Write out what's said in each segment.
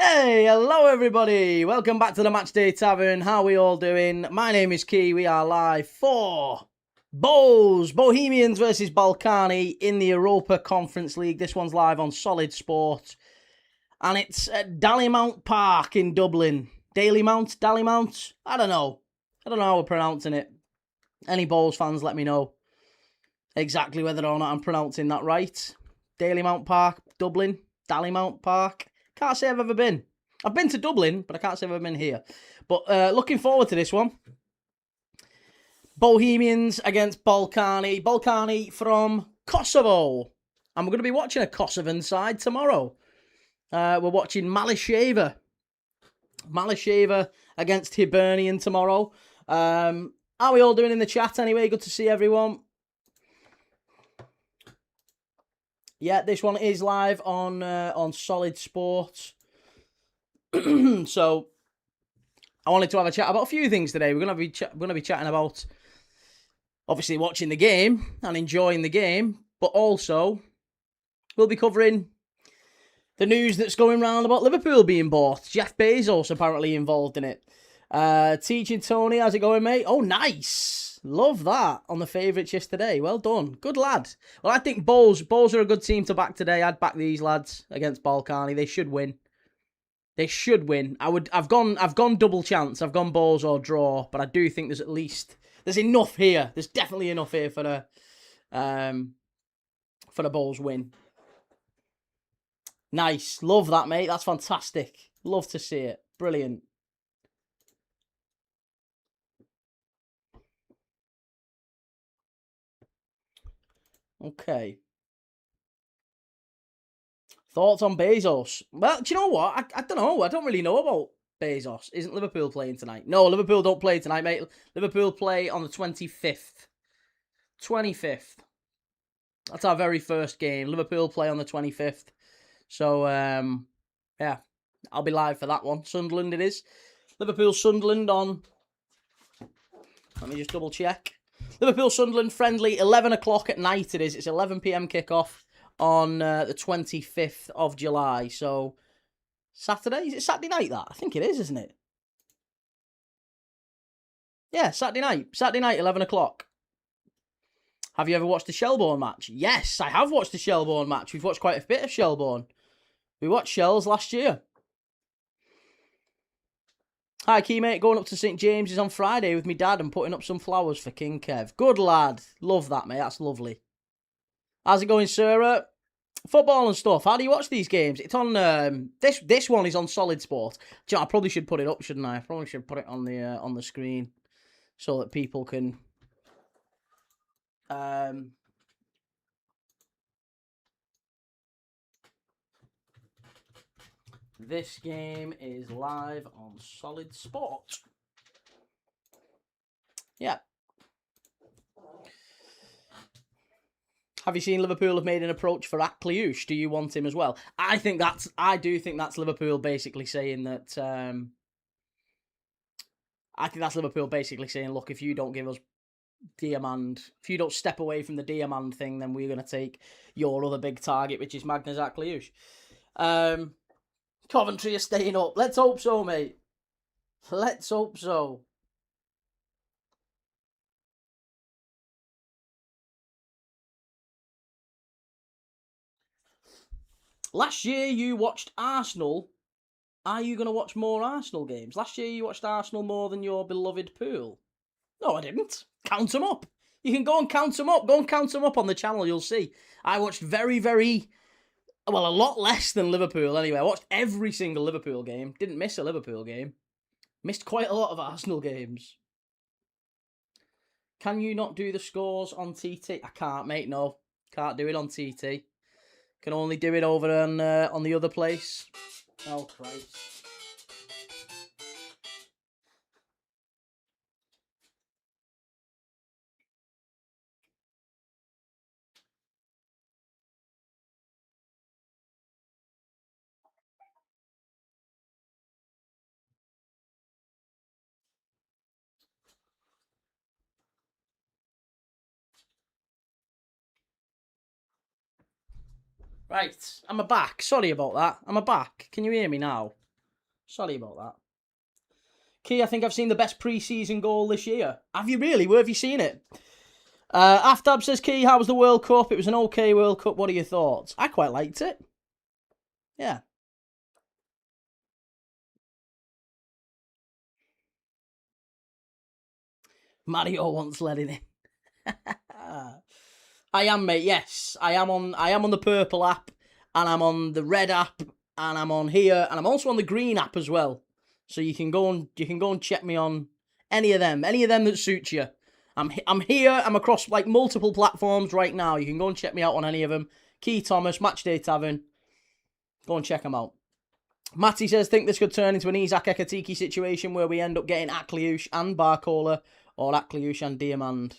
Hey, hello everybody. Welcome back to the Matchday Tavern. How are we all doing? My name is Key. We are live for Bohs, Bohemians versus Ballkani in the Europa Conference League. This one's live on Solid Sport. And it's at Dalymount Park in Dublin. Dalymount? I don't know how we're pronouncing it. Any Bohs fans, let me know exactly whether or not I'm pronouncing that right. Dalymount Park, Dublin, Dalymount Park. Can't say I've ever been. I've been to Dublin, but I can't say I've ever been here. But looking forward to this one. Bohemians against Ballkani. Ballkani from Kosovo. And we're going to be watching a Kosovan side tomorrow. We're watching Mislav against Hibernian tomorrow. How are we all doing in the chat anyway? Good to see everyone. Yeah, this one is live on Solid Sport. So I wanted to have a chat about a few things today. We're going to be chatting about obviously watching the game and enjoying the game, but also we'll be covering the news that's going around about Liverpool being bought. Jeff Bezos apparently involved in it. Teaching Tony, how's it going, mate? Oh, nice. Love that on the favourites yesterday. Well done. Good lad. Well, I think Bohs are a good team to back today. I'd back these lads against Ballkani. They should win. They should win. I've gone double chance. I've gone Bohs or draw, but I do think there's enough here. There's definitely enough here for the Bohs win. Nice. Love that, mate. That's fantastic. Love to see it. Brilliant. Okay. Thoughts on Bezos? Well, do you know what? I don't know. I don't really know about Bezos. Isn't Liverpool playing tonight? No, Liverpool don't play tonight, mate. Liverpool play on the 25th. 25th. That's our very first game. Liverpool play on the 25th. So, yeah. I'll be live for that one. Sunderland it is. Liverpool-Sunderland on... Let me just double check. Liverpool-Sunderland friendly, 11 o'clock at night it is. It's 11 p.m. kickoff on the 25th of July. So, Saturday? Is it Saturday night that? I think it is, isn't it? Yeah, Saturday night. Saturday night, 11 o'clock. Have you ever watched the Shelbourne match? Yes, I have watched the Shelbourne match. We've watched quite a bit of Shelbourne. We watched Shells last year. Hi, Keymate. Going up to St. James's on Friday with me dad and putting up some flowers for King Kev. Good lad. Love that, mate. That's lovely. How's it going, Sarah? Football and stuff. How do you watch these games? It's on... This one is on Solid Sport. Do you know, I probably should put it up, shouldn't I? I probably should put it on the screen so that people can... This game is live on Solid Sport. Yeah. Have you seen Liverpool have made an approach for Akliouche? Do you want him as well? I do think that's Liverpool basically saying that. I think that's Liverpool basically saying, look, if you don't give us Diamand, if you don't step away from the Diamand thing, then we're going to take your other big target, which is Magnus Akliouche. Coventry are staying up. Let's hope so, mate. Let's hope so. Last year you watched Arsenal. Are you going to watch more Arsenal games? Last year you watched Arsenal more than your beloved Pool. No, I didn't. Count them up. You can go and count them up. Go and count them up on the channel. You'll see. I watched very, very... Well, a lot less than Liverpool anyway. I watched every single Liverpool game. Didn't miss a Liverpool game. Missed quite a lot of Arsenal games. Can you not do the scores on TT? I can't, mate, no. Can't do it on TT. Can only do it over on the other place. Oh, Christ. Right, I'm back. Sorry about that. I'm back. Can you hear me now? Sorry about that. Key, I think I've seen the best pre-season goal this year. Have you really? Where have you seen it? Aftab says, Key, how was the World Cup? It was an okay World Cup. What are your thoughts? I quite liked it. Yeah. Mario wants letting in. I am, mate. Yes, I am on the purple app, and I'm on the red app, and I'm on here, and I'm also on the green app as well. So you can go and check me on any of them that suits you. I'm here. I'm across like multiple platforms right now. You can go and check me out on any of them. Key Thomas, Matchday Tavern. Go and check them out. Matty says, think this could turn into an Isak Ekatiki situation where we end up getting Akliush and Barcola, or Akliush and Diamand.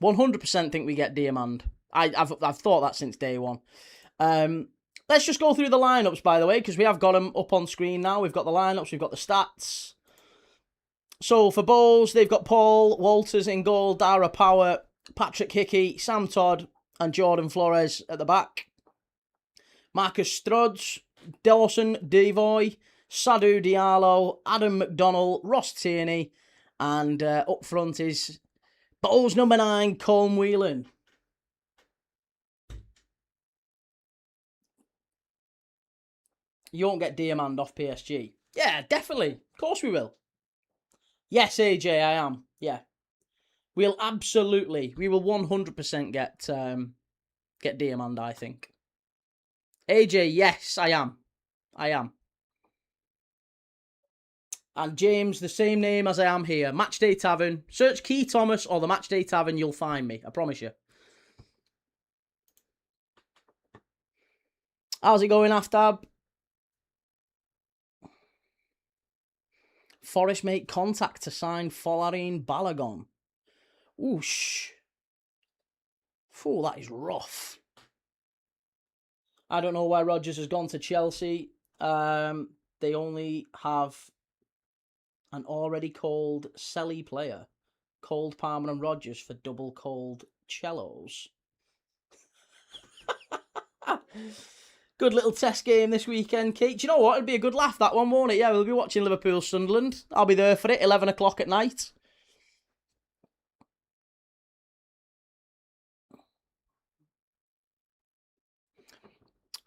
100% think we get Diamand. I've thought that since day one. Let's just go through the lineups, by the way, because we have got them up on screen now. We've got the lineups, we've got the stats. So for Bohs, they've got Paul Walters in goal, Dara Power, Patrick Hickey, Sam Todd, and Jordan Flores at the back. Marcus Strudge, Dawson Devoy, Sadhu Diallo, Adam McDonnell, Ross Tierney, and up front is Bohs number 9, Colm Whelan. You won't get Diamand off PSG. Yeah, definitely. Of course we will. Yes, AJ, I am. Yeah. We will 100% get Diamand, I think. AJ, yes, I am. And James, the same name as I am here. Matchday Tavern. Search Key Thomas or the Matchday Tavern, you'll find me. I promise you. How's it going, Aftab? Forest make contact to sign Folarin Balogun. Oosh. Oh, that is rough. I don't know why Rodgers has gone to Chelsea. They only have an already cold Selly player. Cold Palmer and Rodgers for double cold cellos. Good little test game this weekend, Kate. Do you know what? It'd be a good laugh, that one, won't it? Yeah, we'll be watching Liverpool-Sunderland. I'll be there for it, 11 o'clock at night.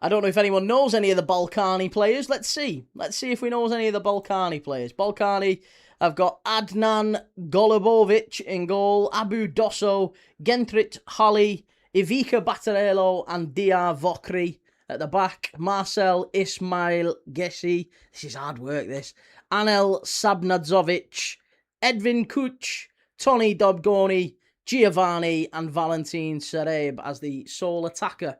I don't know if anyone knows any of the Ballkani players. Let's see. Let's see if we know any of the Ballkani players. Ballkani have got Adnan Golubovic in goal, Abu Dosso, Gentrit Holly, Ivica Battarello, and Dia Vokri at the back. Marcel Ismail Gessi. This is hard work, this. Anel Sabnadzovic, Edvin Kuch, Tony Dobgoni, Giovanni, and Valentin Sereb as the sole attacker.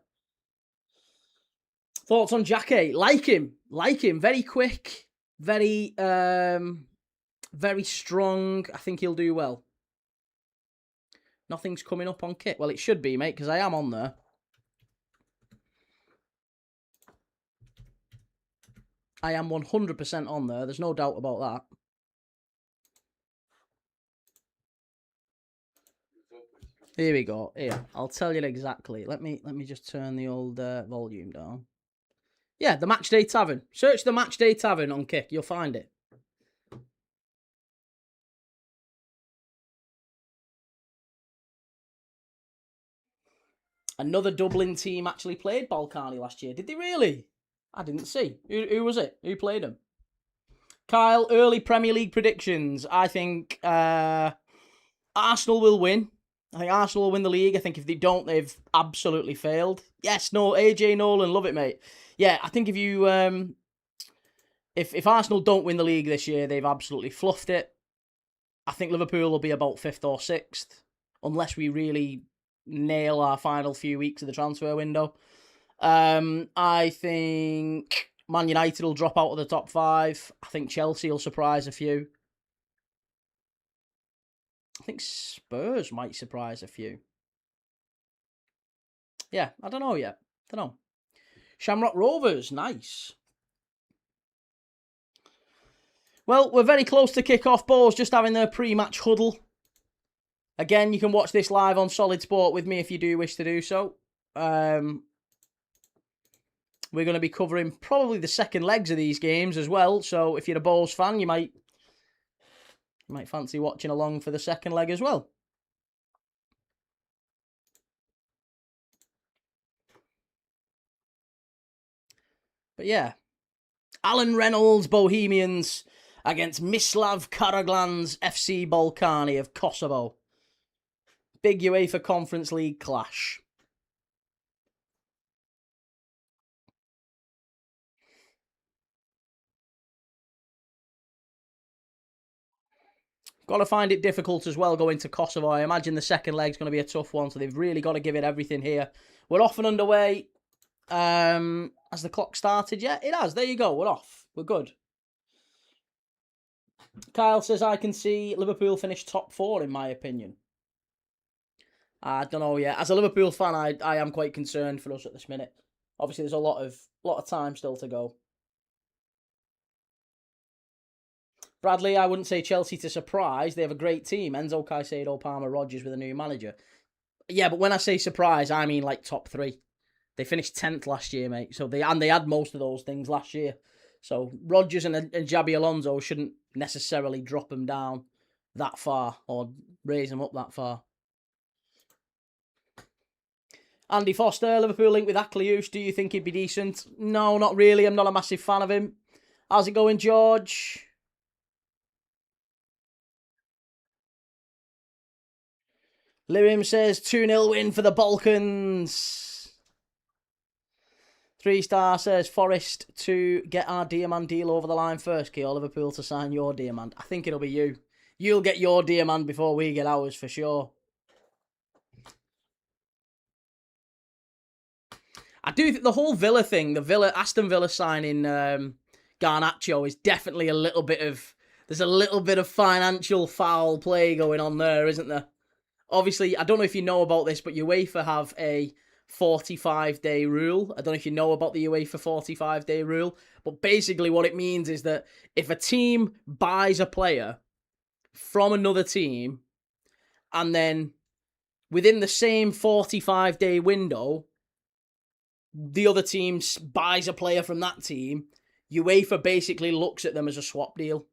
Thoughts on Jackie? Like him. Very quick. Very strong. I think he'll do well. Nothing's coming up on kit. Well, it should be, mate, because I am on there. I am 100% on there. There's no doubt about that. Here we go. Here, I'll tell you exactly. Let me just turn the old volume down. Yeah, the Matchday Tavern. Search the Matchday Tavern on Kick. You'll find it. Another Dublin team actually played Ballkani last year. Did they really? I didn't see. Who was it? Who played them? Kyle, early Premier League predictions. I think Arsenal will win. I think Arsenal will win the league. I think if they don't, they've absolutely failed. Yes, no, AJ Nolan, love it, mate. Yeah, I think if you if Arsenal don't win the league this year, they've absolutely fluffed it. I think Liverpool will be about 5th or 6th, unless we really nail our final few weeks of the transfer window. I think Man United will drop out of the top 5. I think Chelsea will surprise a few. I think Spurs might surprise a few. Yeah, I don't know yet. Don't know. Shamrock Rovers, nice. Well, we're very close to kick-off. Bohs just having their pre-match huddle. Again, you can watch this live on Solid Sport with me if you do wish to do so. we're going to be covering probably the second legs of these games as well. So if you're a Bohs fan, you might fancy watching along for the second leg as well. But yeah, Alan Reynolds Bohemians against Mislav Karoglan's FC Ballkani of Kosovo. Big UEFA Conference League clash. Got to find it difficult as well going to Kosovo. I imagine the second leg's going to be a tough one, so they've really got to give it everything here. We're off and underway. Has the clock started yet? It has. There you go. We're off. We're good. Kyle says, I can see Liverpool finish top 4, in my opinion. I don't know yet. As a Liverpool fan, I am quite concerned for us at this minute. Obviously, there's a lot of time still to go. Bradley, I wouldn't say Chelsea to surprise. They have a great team. Enzo, Caicedo, Palmer, Rodgers with a new manager. Yeah, but when I say surprise, I mean like top 3. They finished 10th last year, mate. So they had most of those things last year. So Rodgers and Xabi Alonso shouldn't necessarily drop them down that far or raise them up that far. Andy Foster, Liverpool link with Akliouche. Do you think he'd be decent? No, not really. I'm not a massive fan of him. How's it going, George? Lirim says 2-0 win for the Balkans. 3-star says Forest to get our Diamond deal over the line first, Key, or Liverpool to sign your Diamond. I think it'll be you. You'll get your Diamond before we get ours for sure. I do think the whole Villa thing, Aston Villa signing Garnacho is definitely there's a little bit of financial foul play going on there, isn't there? Obviously, I don't know if you know about this, but UEFA have a 45-day rule. I don't know if you know about the UEFA 45-day rule, but basically what it means is that if a team buys a player from another team and then within the same 45-day window, the other team buys a player from that team, UEFA basically looks at them as a swap deal.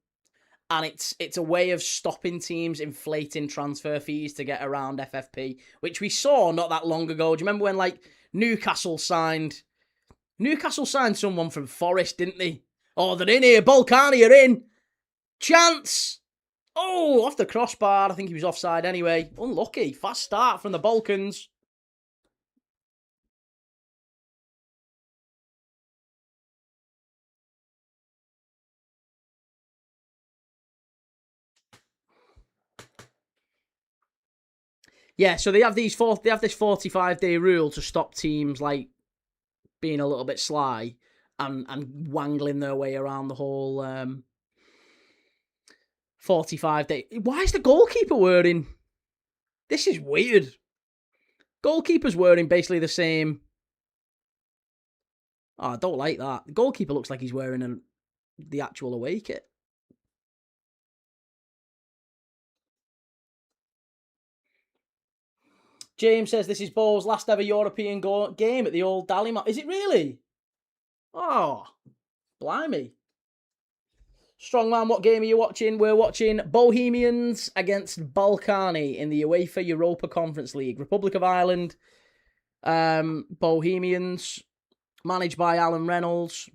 And it's a way of stopping teams inflating transfer fees to get around FFP, which we saw not that long ago. Do you remember when like Newcastle signed someone from Forest, didn't they? Oh, they're in here. Ballkani are in. Chance. Oh, off the crossbar. I think he was offside anyway. Unlucky. Fast start from the Balkans. Yeah, so they have this 45-day rule to stop teams like being a little bit sly and wangling their way around the whole 45-day. Why is the goalkeeper wearing? This is weird. Goalkeeper's wearing basically the same. Oh, I don't like that. The goalkeeper looks like he's wearing the actual away kit. James says this is Bohs' last ever European game at the old Dalymount. Is it really? Oh, blimey. Strongman, what game are you watching? We're watching Bohemians against Ballkani in the UEFA Europa Conference League. Republic of Ireland, Bohemians, managed by Alan Reynolds.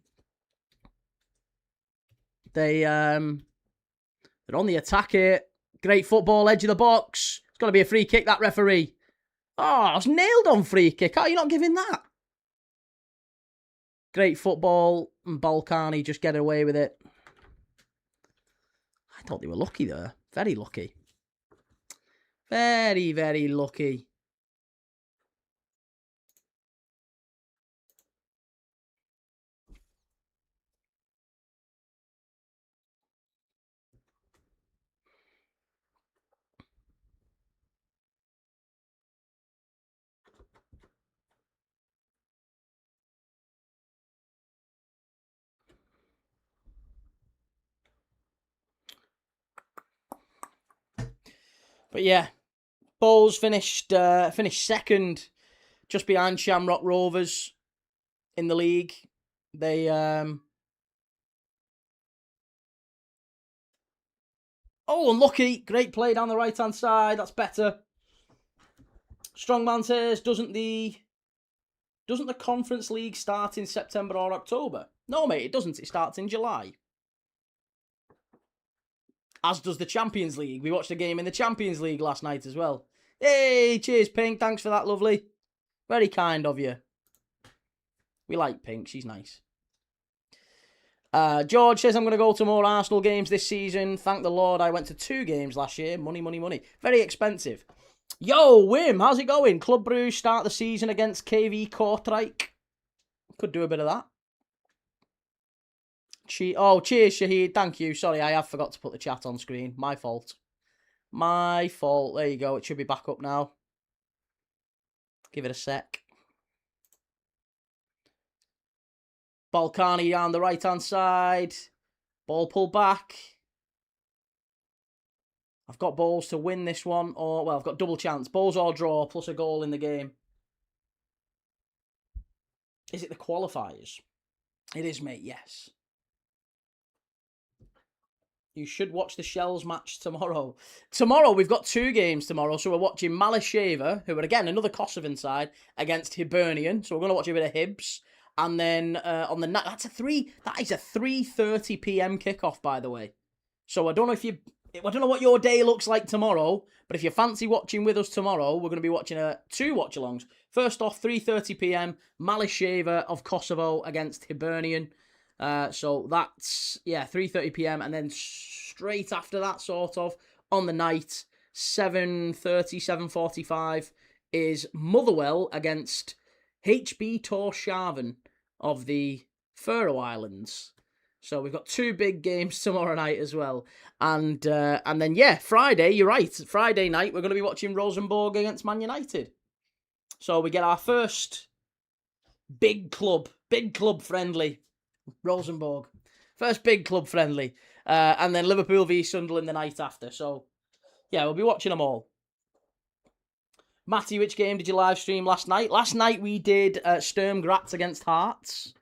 They're on the attack here. Great football, edge of the box. It's got to be a free kick, that referee. Oh, I was nailed on free kick. How are you not giving that? Great football, and Ballkani just get away with it. I thought they were lucky there. Very lucky. Very, very lucky. But yeah, Bohs finished second, just behind Shamrock Rovers in the league. They oh, unlucky. Great play down the right-hand side. That's better. Strongman says, doesn't the Conference League start in September or October? No, mate, it doesn't. It starts in July. As does the Champions League. We watched a game in the Champions League last night as well. Hey, cheers, Pink. Thanks for that, lovely. Very kind of you. We like Pink. She's nice. George says, I'm going to go to more Arsenal games this season. Thank the Lord I went to 2 games last year. Money, money, money. Very expensive. Yo, Wim, how's it going? Club Bruges start the season against KV Kortrijk. Could do a bit of that. Oh, cheers, Shahid. Thank you. Sorry, I have forgot to put the chat on screen. My fault. My fault. There you go. It should be back up now. Give it a sec. Ballkani down the right-hand side. Ball pulled back. I've got Bohs to win this one. Or, well, I've got double chance. Bohs or draw, plus a goal in the game. Is it the qualifiers? It is, mate, yes. You should watch the Shells match tomorrow. Tomorrow, we've got 2 games tomorrow. So we're watching Mislav, who are, again, another Kosovan side, against Hibernian. So we're going to watch a bit of Hibs. And then on the night, that is a 3:30 p.m. kickoff, by the way. So I don't know what your day looks like tomorrow, but if you fancy watching with us tomorrow, we're going to be watching 2 watch-alongs. First off, 3:30 p.m. Mislav of Kosovo against Hibernian. So that's 3:30 p.m. and then straight after that, sort of on the night, 7:30, 7:45 is Motherwell against HB Tórshavn of the Faroe Islands. So we've got 2 big games tomorrow night as well. And then, Friday, you're right. Friday night, we're going to be watching Rosenborg against Man United. So we get our first big club friendly, Rosenborg. First big club friendly. And then Liverpool v Sunderland the night after. So, yeah, we'll be watching them all. Matty, which game did you live stream last night? Last night we did Sturm Graz against Hearts.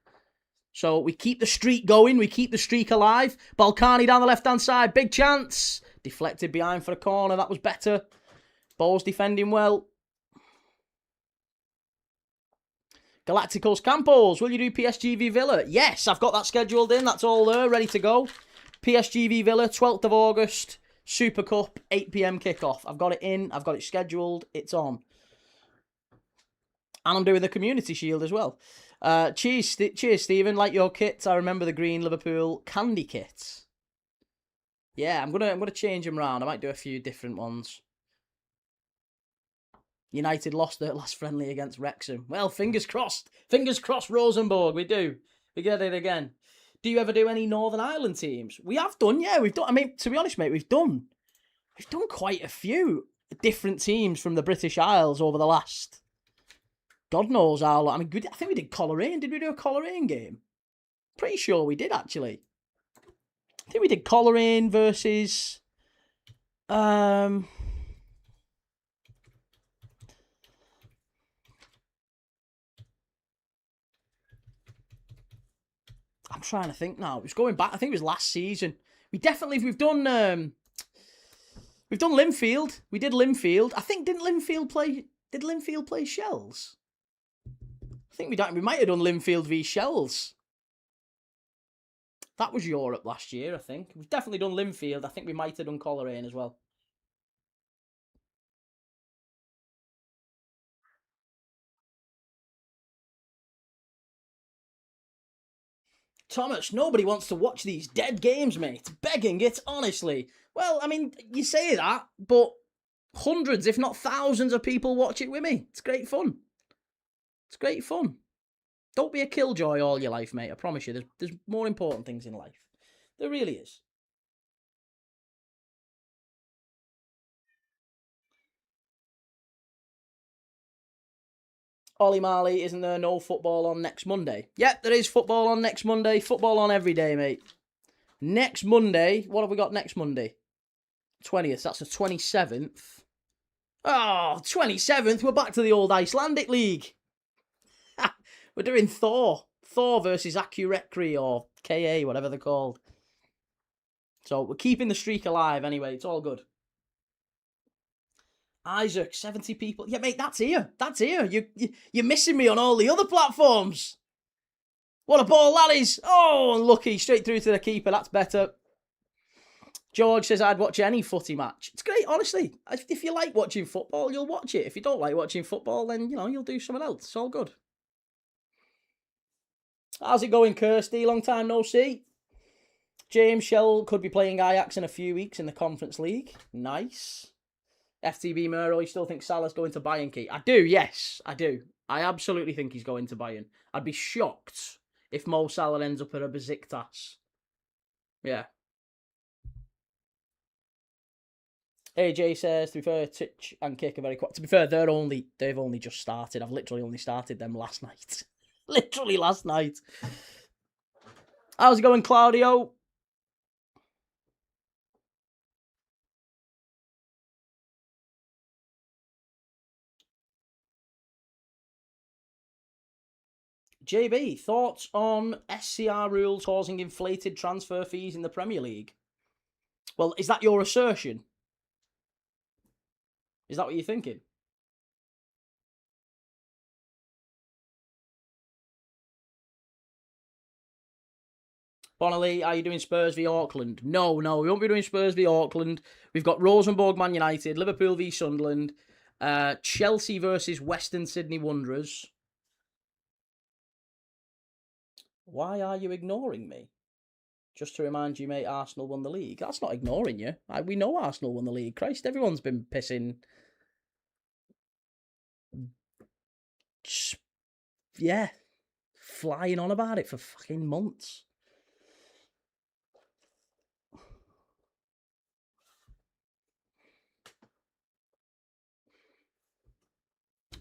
So we keep the streak going. We keep the streak alive. Ballkani down the left-hand side. Big chance. Deflected behind for a corner. That was better. Bohs defending well. Galacticos Campos. Will you do PSG v Villa? Yes, I've got that scheduled in. That's all there. Ready to go. PSG v Villa, 12th of August. Super Cup, 8 p.m. kickoff. I've got it in. I've got it scheduled. It's on. And I'm doing the Community Shield as well. Cheers, Stephen. Like your kits. I remember the green Liverpool candy kits. Yeah, I'm gonna change them round. I might do a few different ones. United lost their last friendly against Wrexham. Well, fingers crossed. Fingers crossed, Rosenborg. We do. We get it again. Do you ever do any Northern Ireland teams? We have done, yeah. We've done. I mean, to be honest, mate, we've done quite a few different teams from the British Isles over the last, God knows how long. I mean, I think we did Coleraine. Did we do a Coleraine game? Pretty sure we did, actually. I think we did Coleraine versus I'm trying to think now. It was going back. I think it was last season. We've done Linfield. We did Linfield. I think did Linfield play Shells? I think we might have done Linfield v Shells. That was Europe last year, I think. We've definitely done Linfield. I think we might have done Coleraine as well. Thomas, nobody wants to watch these dead games, mate. Begging it, honestly. Well, I mean, you say that, but hundreds, if not thousands of people watch it with me. It's great fun. It's great fun. Don't be a killjoy all your life, mate. I promise you, there's more important things in life. There really is. Ollie Marley, isn't there no football on next Monday? Yep, there is football on next Monday. Football on every day, mate. Next Monday, what have we got next Monday? 20th, that's the 27th. Oh, 27th, we're back to the old Icelandic League. We're doing Thor Thor versus Acurecre or KA, whatever they're called. So we're keeping the streak alive anyway. It's all good. Isaac, 70 people. Yeah, mate, that's here. That's here. You're missing me on all the other platforms. What a ball that is. Oh, unlucky. Straight through to the keeper. That's better. George says, I'd watch any footy match. It's great, honestly. If you like watching football, you'll watch it. If you don't like watching football, then, you'll do something else. It's all good. How's it going, Kirsty? Long time no see. James Shell could be playing Ajax in a few weeks in the Conference League. Nice. FTB Muro, you still think Salah's going to Bayern, Key? I do, yes. I do. I absolutely think he's going to Bayern. I'd be shocked if Mo Salah ends up at a Besiktas. Yeah. AJ says, to be fair, Titch and Kick are very quick. To be fair, they've only just started. I've literally only started them last night. Literally last night. How's it going, Claudio? JB, thoughts on SCR rules causing inflated transfer fees in the Premier League? Well, is that your assertion? Is that what you're thinking? Bonnelly, are you doing Spurs v Auckland? No, we won't be doing Spurs v Auckland. We've got Rosenborg Man United, Liverpool v Sunderland, Chelsea versus Western Sydney Wanderers. Why are you ignoring me? Just to remind you, mate, Arsenal won the league. That's not ignoring you. We know Arsenal won the league. Christ, everyone's been pissing. Yeah. Flying on about it for fucking months.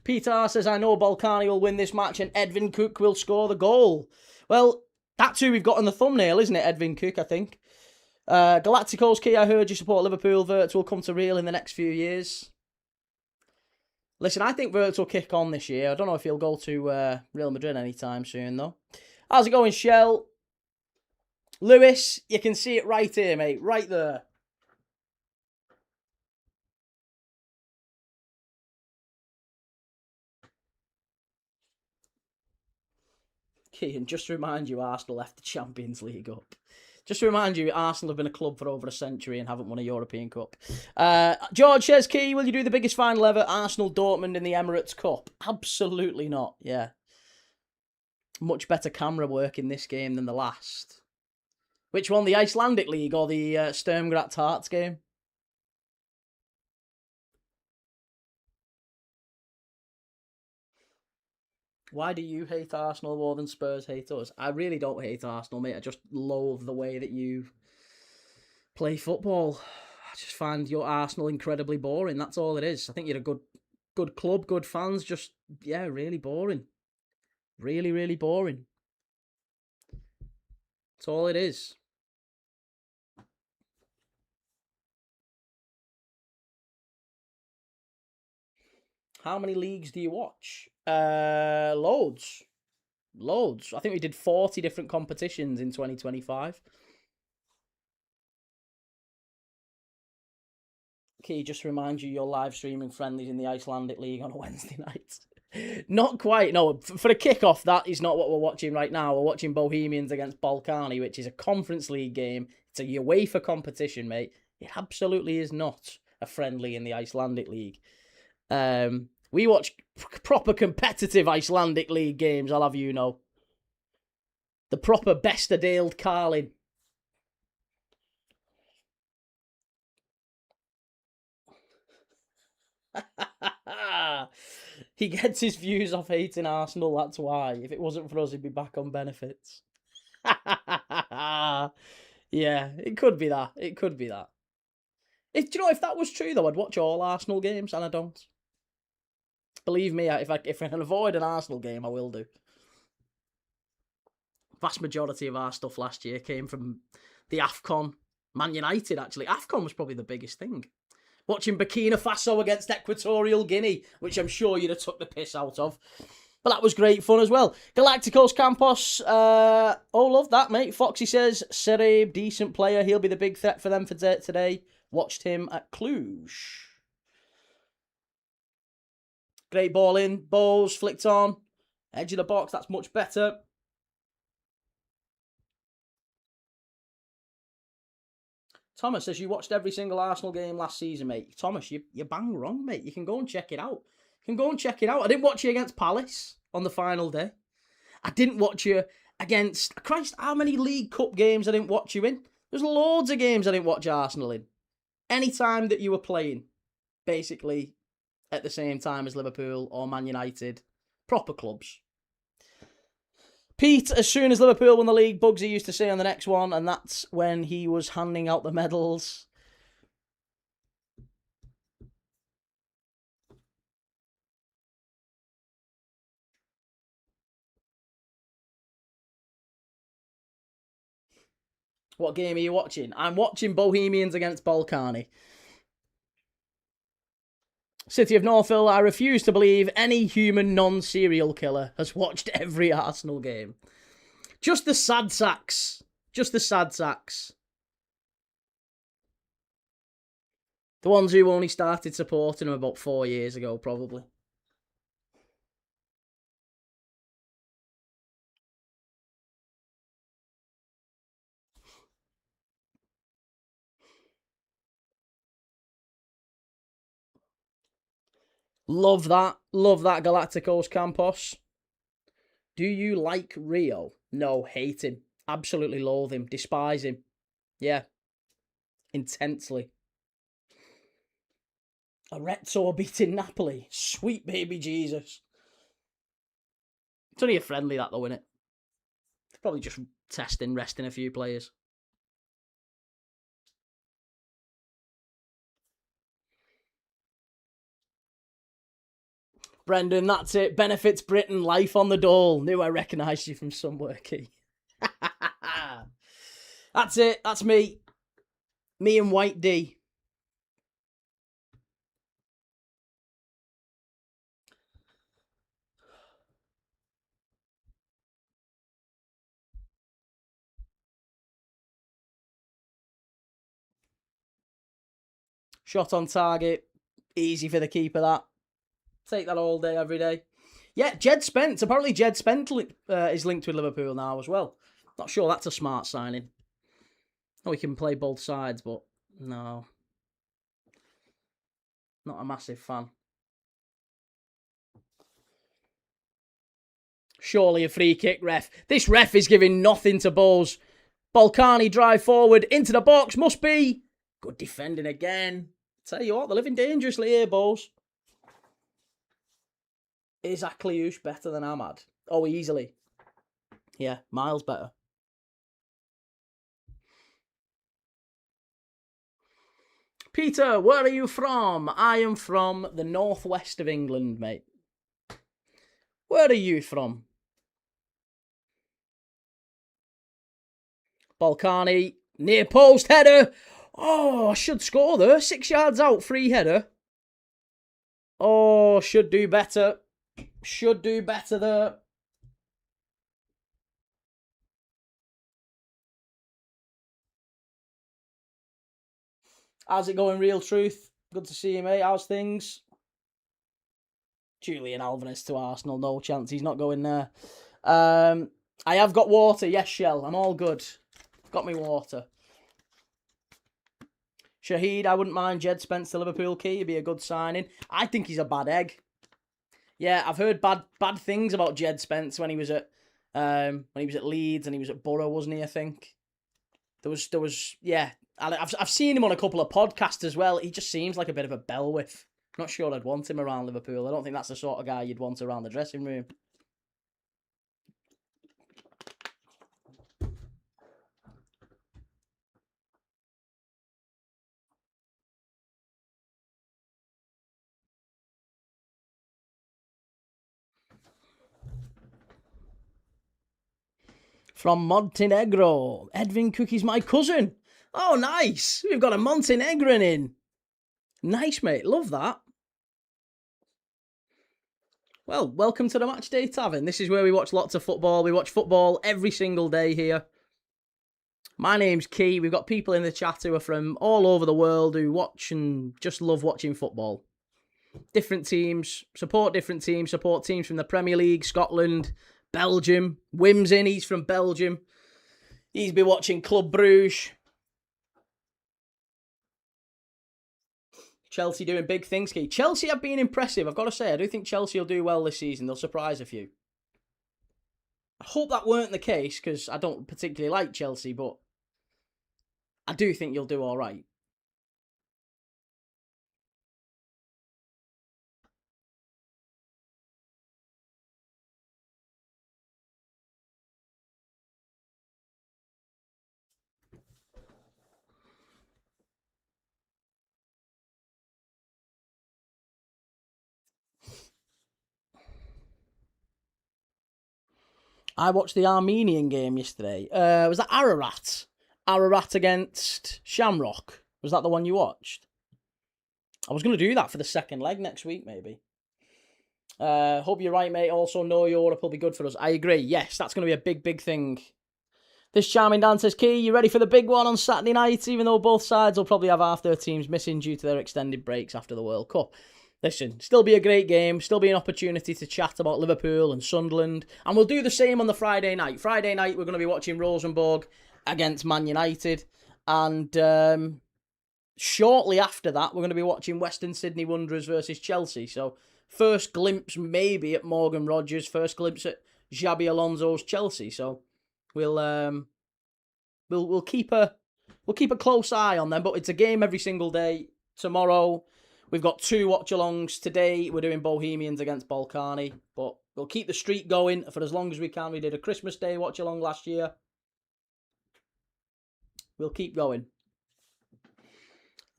Peter says, I know Ballkani will win this match and Edwin Cook will score the goal. Well, that's who we've got on the thumbnail, isn't it? Edwin Cook, I think. Galacticos Key, I heard you support Liverpool. Wirtz will come to real in the next few years. Listen, I think Wirtz will kick on this year. I don't know if he'll go to Real Madrid anytime soon, though. How's it going, Shell? Lewis, you can see it right here, mate. Right there. And just to remind you, Arsenal left the Champions League up. Just to remind you, Arsenal have been a club for over a century and haven't won a European Cup. George says, Key, will you do the biggest final ever, Arsenal-Dortmund in the Emirates Cup? Absolutely not, yeah. Much better camera work in this game than the last. Which one, the Icelandic League or the Sturmgrat Hearts game? Why do you hate Arsenal more than Spurs hate us? I really don't hate Arsenal, mate. I just loathe the way that you play football. I just find your Arsenal incredibly boring. That's all it is. I think you're a good club, good fans. Just, yeah, really boring. Really, really boring. That's all it is. How many leagues do you watch? Loads. I think we did 40 different competitions in 2025. Key, just to remind you, you're live streaming friendlies in the Icelandic League on a Wednesday night. Not quite, no. For a kick-off, that is not what we're watching right now. We're watching Bohemians against Ballkani, which is a Conference League game. It's a UEFA competition, mate. It absolutely is not a friendly in the Icelandic League. We watch proper competitive Icelandic League games, I'll have you know. The proper Bestadaled Carlin. He gets his views off hating Arsenal, that's why. If it wasn't for us, he'd be back on benefits. Yeah, it could be that. It could be that. Do you know, if that was true, though, I'd watch all Arsenal games, and I don't. Believe me, if I can avoid an Arsenal game, I will do. Vast majority of our stuff last year came from the AFCON. Man United, actually. AFCON was probably the biggest thing. Watching Burkina Faso against Equatorial Guinea, which I'm sure you'd have took the piss out of. But that was great fun as well. Galacticos Campos. Love that, mate. Foxy says, Sereb, decent player. He'll be the big threat for them for today. Watched him at Cluj. Great ball in. Bohs flicked on. Edge of the box. That's much better. Thomas says, you watched every single Arsenal game last season, mate. Thomas, you're bang wrong, mate. You can go and check it out. I didn't watch you against Palace on the final day. I didn't watch you against... Christ, how many League Cup games I didn't watch you in? There's loads of games I didn't watch Arsenal in. Any time that you were playing, basically, at the same time as Liverpool or Man United. Proper clubs. Pete, as soon as Liverpool won the league, Bugsy used to say on the next one, and that's when he was handing out the medals. What game are you watching? I'm watching Bohemians against Ballkani. City of Northville, I refuse to believe any human non-serial killer has watched every Arsenal game. Just the sad sacks. Just the sad sacks. The ones who only started supporting him about 4 years ago, probably. Love that. Love that, Galacticos Campos. Do you like Rio? No, hate him. Absolutely loathe him. Despise him. Yeah. Intensely. Arezzo beating Napoli. Sweet baby Jesus. It's only a friendly, that though, innit? Probably just testing, resting a few players. Brendan, that's it. Benefits Britain. Life on the dole. Knew I recognised you from somewhere, Key. That's it. That's me. Me and White D. Shot on target. Easy for the keeper, that. Take that all day, every day. Yeah, Jed Spence. Apparently Jed Spence is linked with Liverpool now as well. Not sure that's a smart signing. Oh, he can play both sides, but no. Not a massive fan. Surely a free kick, ref. This ref is giving nothing to Bohs. Ballkani drive forward into the box. Must be. Good defending again. Tell you what, they're living dangerously here, Bohs. Is Akliush better than Ahmad? Oh, easily. Yeah, miles better. Peter, where are you from? I am from the northwest of England, mate. Where are you from? Ballkani, near post header. Oh, should score there. 6 yards out, free header. Oh, should do better. Should do better there. How's it going, Real Truth? Good to see you, mate. How's things? Julian Alvarez to Arsenal. No chance. He's not going there. I have got water. Yes, Shell. I'm all good. Got me water. Shahid, I wouldn't mind Jed Spence to Liverpool, Key. He'd be a good signing. I think he's a bad egg. Yeah, I've heard bad things about Jed Spence when he was at Leeds and he was at Borough, wasn't he? I think there was yeah. I've seen him on a couple of podcasts as well. He just seems like a bit of a bellwith. Not sure I'd want him around Liverpool. I don't think that's the sort of guy you'd want around the dressing room. From Montenegro. Edwin Cookie's my cousin. Oh, nice. We've got a Montenegrin in. Nice, mate. Love that. Well, welcome to the Matchday Tavern. This is where we watch lots of football. We watch football every single day here. My name's Key. We've got people in the chat who are from all over the world who watch and just love watching football. Different teams, support teams from the Premier League, Scotland, Belgium. Wim's in, he's from Belgium. He's been watching Club Bruges. Chelsea doing big things, Key. Chelsea have been impressive, I've got to say. I do think Chelsea will do well this season. They'll surprise a few. I hope that weren't the case, because I don't particularly like Chelsea, but I do think you'll do all right. I watched the Armenian game yesterday. Was that Ararat? Ararat against Shamrock. Was that the one you watched? I was going to do that for the second leg next week, maybe. Hope you're right, mate. Also, no Europe will be good for us. I agree. Yes, that's going to be a big, big thing. This charming Dan says, Key, you ready for the big one on Saturday night? Even though both sides will probably have half their teams missing due to their extended breaks after the World Cup. Listen, still be a great game, still be an opportunity to chat about Liverpool and Sunderland, and we'll do the same on the Friday night. Friday night, we're going to be watching Rosenborg against Man United, and shortly after that, we're going to be watching Western Sydney Wanderers versus Chelsea. So, first glimpse maybe at Morgan Rogers, first glimpse at Xabi Alonso's Chelsea. So, we'll keep a close eye on them, but it's a game every single day. Tomorrow, we've got 2 watch-alongs. Today, we're doing Bohemians against Ballkani. But we'll keep the streak going for as long as we can. We did a Christmas Day watch-along last year. We'll keep going.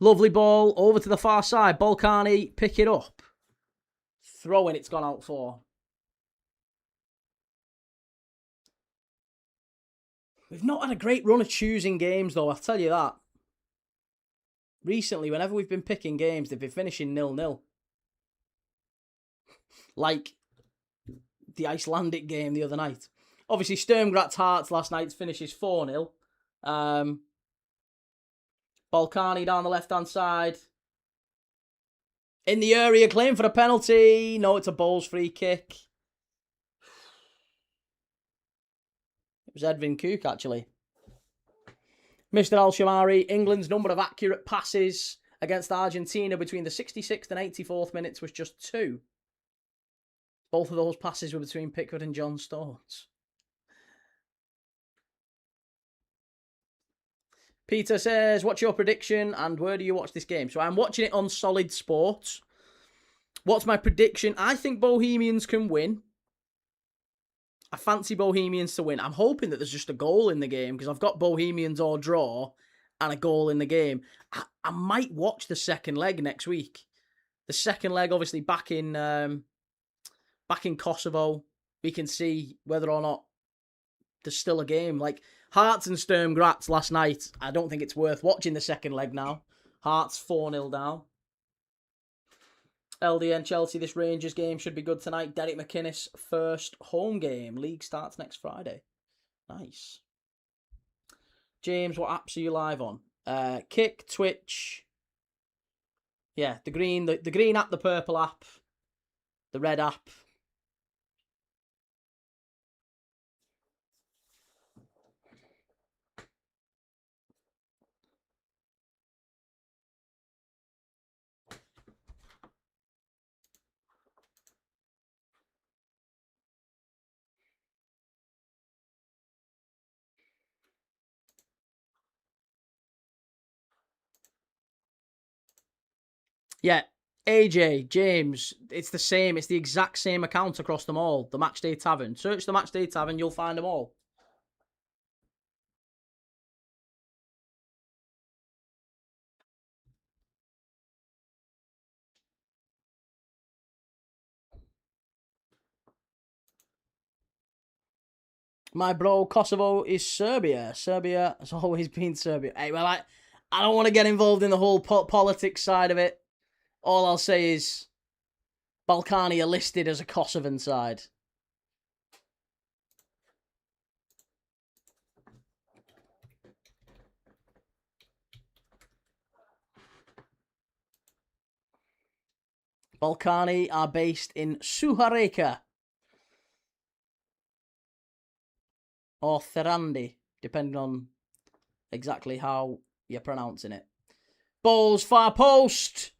Lovely ball. Over to the far side. Ballkani, pick it up. Throwing, it's gone out for. We've not had a great run of choosing games, though, I'll tell you that. Recently, whenever we've been picking games, they've been finishing 0-0. Like the Icelandic game the other night. Obviously, Sturm Graz Hearts last night's finishes 4-0. Ballkani down the left-hand side. In the area, claim for a penalty. No, it's a Bohs free kick. It was Edvin Cook, actually. Mr. Al-Shamari, England's number of accurate passes against Argentina between the 66th and 84th minutes was just 2. Both of those passes were between Pickford and John Stones. Peter says, what's your prediction and where do you watch this game? So I'm watching it on Solid Sports. What's my prediction? I think Bohemians can win. I fancy Bohemians to win. I'm hoping that there's just a goal in the game because I've got Bohemians or draw and a goal in the game. I might watch the second leg next week. The second leg, obviously, back in Kosovo. We can see whether or not there's still a game. Like Hearts and Sturm Graz last night, I don't think it's worth watching the second leg now. Hearts 4-0 down. LDN Chelsea, this Rangers game should be good tonight. Derek McInnes, first home game. League starts next Friday. Nice. James, what apps are you live on? Kick, Twitch. Yeah, the green app, the purple app, the red app. Yeah, AJ, James, it's the same. It's the exact same account across them all. The Matchday Tavern. Search the Matchday Tavern, you'll find them all. My bro, Kosovo is Serbia. Serbia has always been Serbia. Hey, well, I don't want to get involved in the whole politics side of it. All I'll say is Ballkani are listed as a Kosovan side. Ballkani are based in Suhareka. Or Therandi, depending on exactly how you're pronouncing it. Bohs, far post.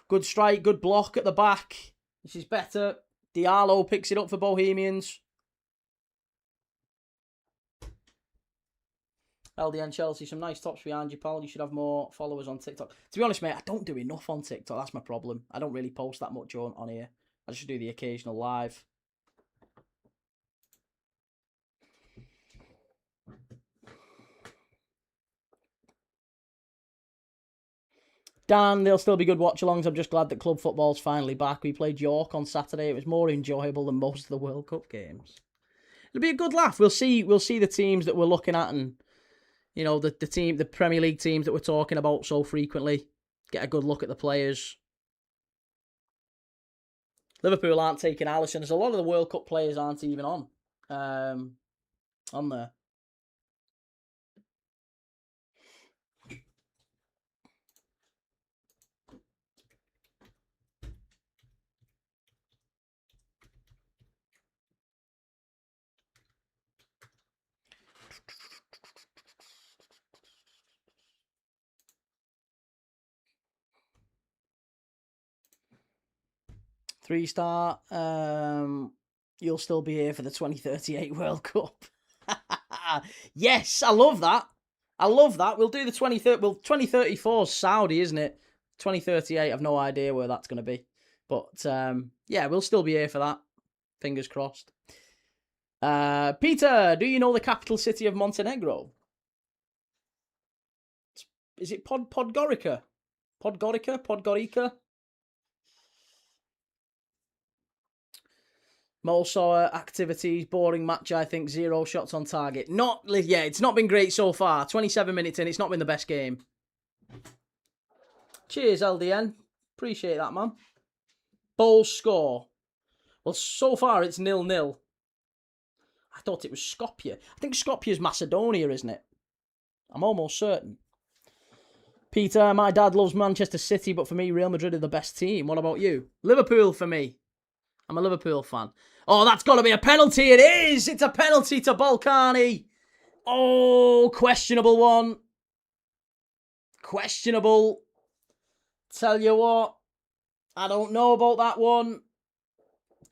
Good strike, good block at the back. This is better. Diallo picks it up for Bohemians. LDN Chelsea, some nice tops behind you, pal. You should have more followers on TikTok. To be honest, mate, I don't do enough on TikTok. That's my problem. I don't really post that much on here. I just do the occasional live. Dan, they'll still be good watch-alongs. I'm just glad that club football's finally back. We played York on Saturday. It was more enjoyable than most of the World Cup games. It'll be a good laugh. We'll see the teams that we're looking at, and you know the Premier League teams that we're talking about so frequently. Get a good look at the players. Liverpool aren't taking Alisson. There's a lot of the World Cup players aren't even on there. 3-star. You'll still be here for the 2038 World Cup. Yes, I love that. I love that. We'll do the 2030. Well, 2034 is Saudi, isn't it? 2038, I've no idea where that's going to be. But yeah, we'll still be here for that. Fingers crossed. Peter, do you know the capital city of Montenegro? Is it Podgorica? Podgorica? Molsoa activities, boring match, I think. 0 shots on target. It's not been great so far. 27 minutes in, it's not been the best game. Cheers, LDN. Appreciate that, man. Bohs score. Well, so far it's 0-0. I thought it was Skopje. I think Skopje's Macedonia, isn't it? I'm almost certain. Peter, my dad loves Manchester City, but for me, Real Madrid are the best team. What about you? Liverpool for me. I'm a Liverpool fan. Oh, that's got to be a penalty. It is. It's a penalty to Ballkani. Oh, questionable one. Questionable. Tell you what, I don't know about that one.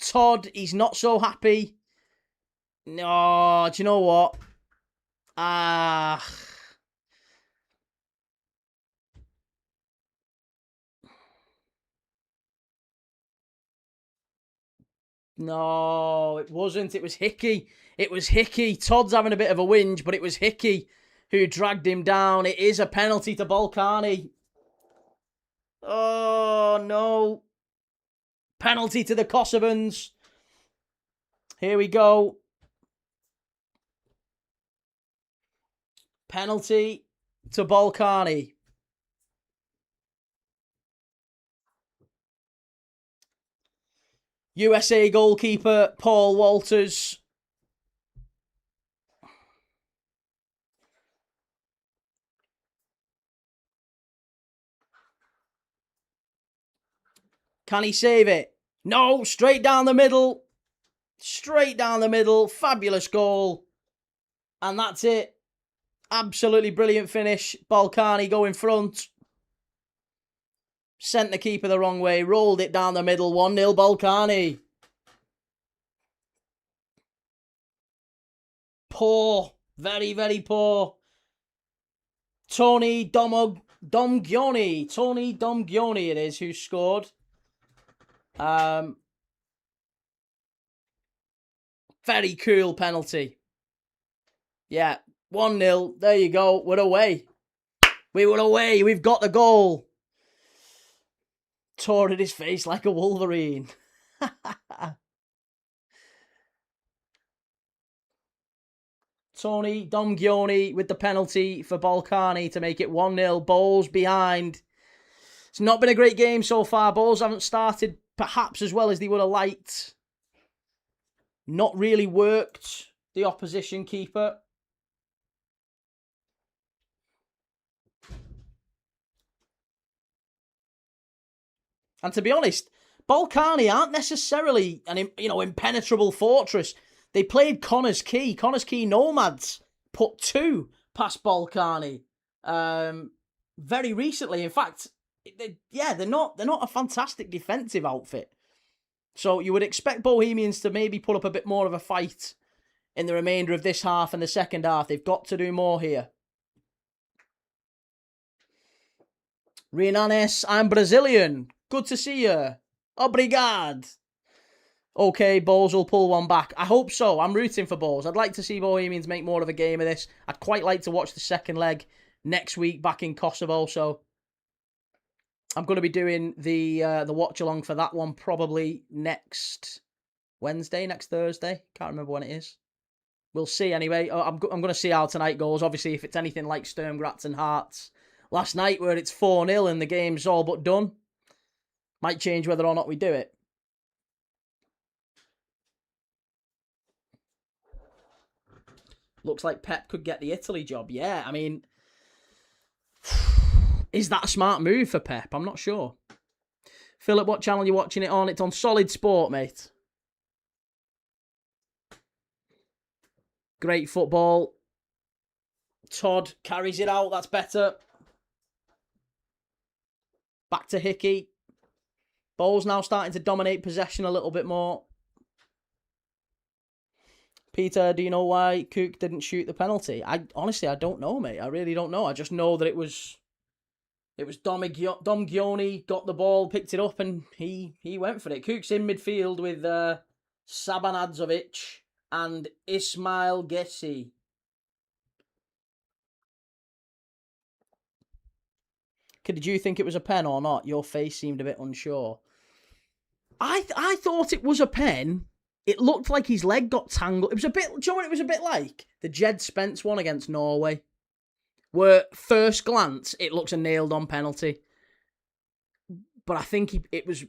Todd, he's not so happy. No, do you know what? No, it wasn't. It was Hickey. It was Hickey. Todd's having a bit of a whinge, but it was Hickey who dragged him down. It is a penalty to Ballkani. Oh, no. Penalty to the Kosovans. Here we go. Penalty to Ballkani. USA goalkeeper Paul Walters. Can he save it? No, straight down the middle. Straight down the middle. Fabulous goal. And that's it. Absolutely brilliant finish. Ballkani go in front. Sent the keeper the wrong way. Rolled it down the middle. 1-0 Ballkani. Poor. Very, very poor. Tony Domgioni. Tony Domgioni it is who scored. Very cool penalty. Yeah, 1-0. There you go. We're away. We were away. We've got the goal. Tore at his face like a Wolverine. Tony Domgioni with the penalty for Ballkani to make it 1-0. Bohs behind. It's not been a great game so far. Bohs haven't started perhaps as well as they would have liked, not really worked the opposition keeper. And to be honest, Ballkani aren't necessarily an impenetrable fortress. They played Connah's Quay. Connah's Quay Nomads put 2 past Ballkani very recently. In fact, they're not a fantastic defensive outfit. So you would expect Bohemians to maybe put up a bit more of a fight in the remainder of this half and the second half. They've got to do more here. Renanes, I'm Brazilian. Good to see you. Obrigado. Okay, Bohs will pull one back. I hope so. I'm rooting for Bohs. I'd like to see Bohemians make more of a game of this. I'd quite like to watch the second leg next week back in Kosovo. So I'm going to be doing the watch along for that one probably next Wednesday, next Thursday. Can't remember when it is. We'll see anyway. I'm going to see how tonight goes. Obviously, if it's anything like Sturm Graz and Hearts last night where it's 4-0 and the game's all but done, might change whether or not we do it. Looks like Pep could get the Italy job. Yeah, I mean, is that a smart move for Pep? I'm not sure. Philip, what channel are you watching it on? It's on Solid Sport, mate. Great football. Todd carries it out. That's better. Back to Hickey. Bohs now starting to dominate possession a little bit more. Peter, do you know why Cook didn't shoot the penalty? Honestly, I don't know, mate. I really don't know. I just know that it was Dom Gioni got the ball, picked it up, and he went for it. Cook's in midfield with Sabanadzovic and Ismail Gessi. Did you think it was a pen or not? Your face seemed a bit unsure. I thought it was a pen. It looked like his leg got tangled. It was a bit. Do you know what it was a bit like? The Jed Spence one against Norway, where first glance it looks a nailed-on penalty. But I think it was.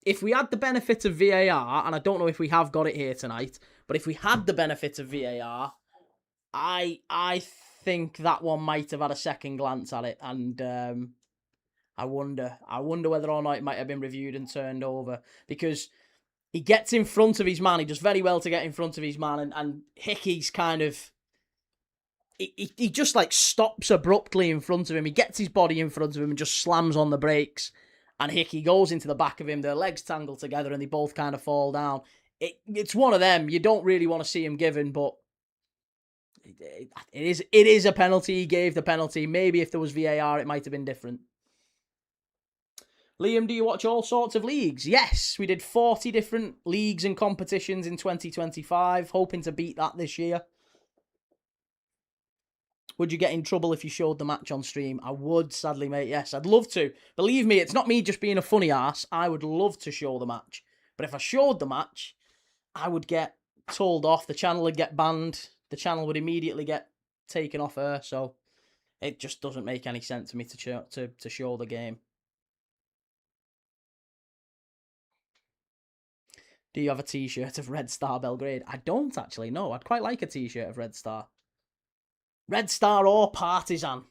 If we had the benefit of VAR, and I don't know if we have got it here tonight, but if we had the benefit of VAR, I think that one might have had a second glance at it, and I wonder whether or not it might have been reviewed and turned over, because he gets in front of his man. He does very well to get in front of his man, and Hickey's kind of he just like stops abruptly in front of him. He gets his body in front of him and just slams on the brakes, and Hickey goes into the back of him. Their legs tangle together and they both kind of fall down. It's one of them. You don't really want to see him given, but it is a penalty. He gave the penalty. Maybe if there was VAR, it might have been different. Liam, do you watch all sorts of leagues? Yes, we did 40 different leagues and competitions in 2025, hoping to beat that this year. Would you get in trouble if you showed the match on stream? I would, sadly, mate. Yes, I'd love to. Believe me, it's not me just being a funny ass. I would love to show the match. But if I showed the match, I would get told off. The channel would get banned. The channel would immediately get taken off her. So it just doesn't make any sense for me to show the game. Do you have a t-shirt of Red Star Belgrade? I don't actually, no. I'd quite like a t-shirt of Red Star. Red Star or Partizan.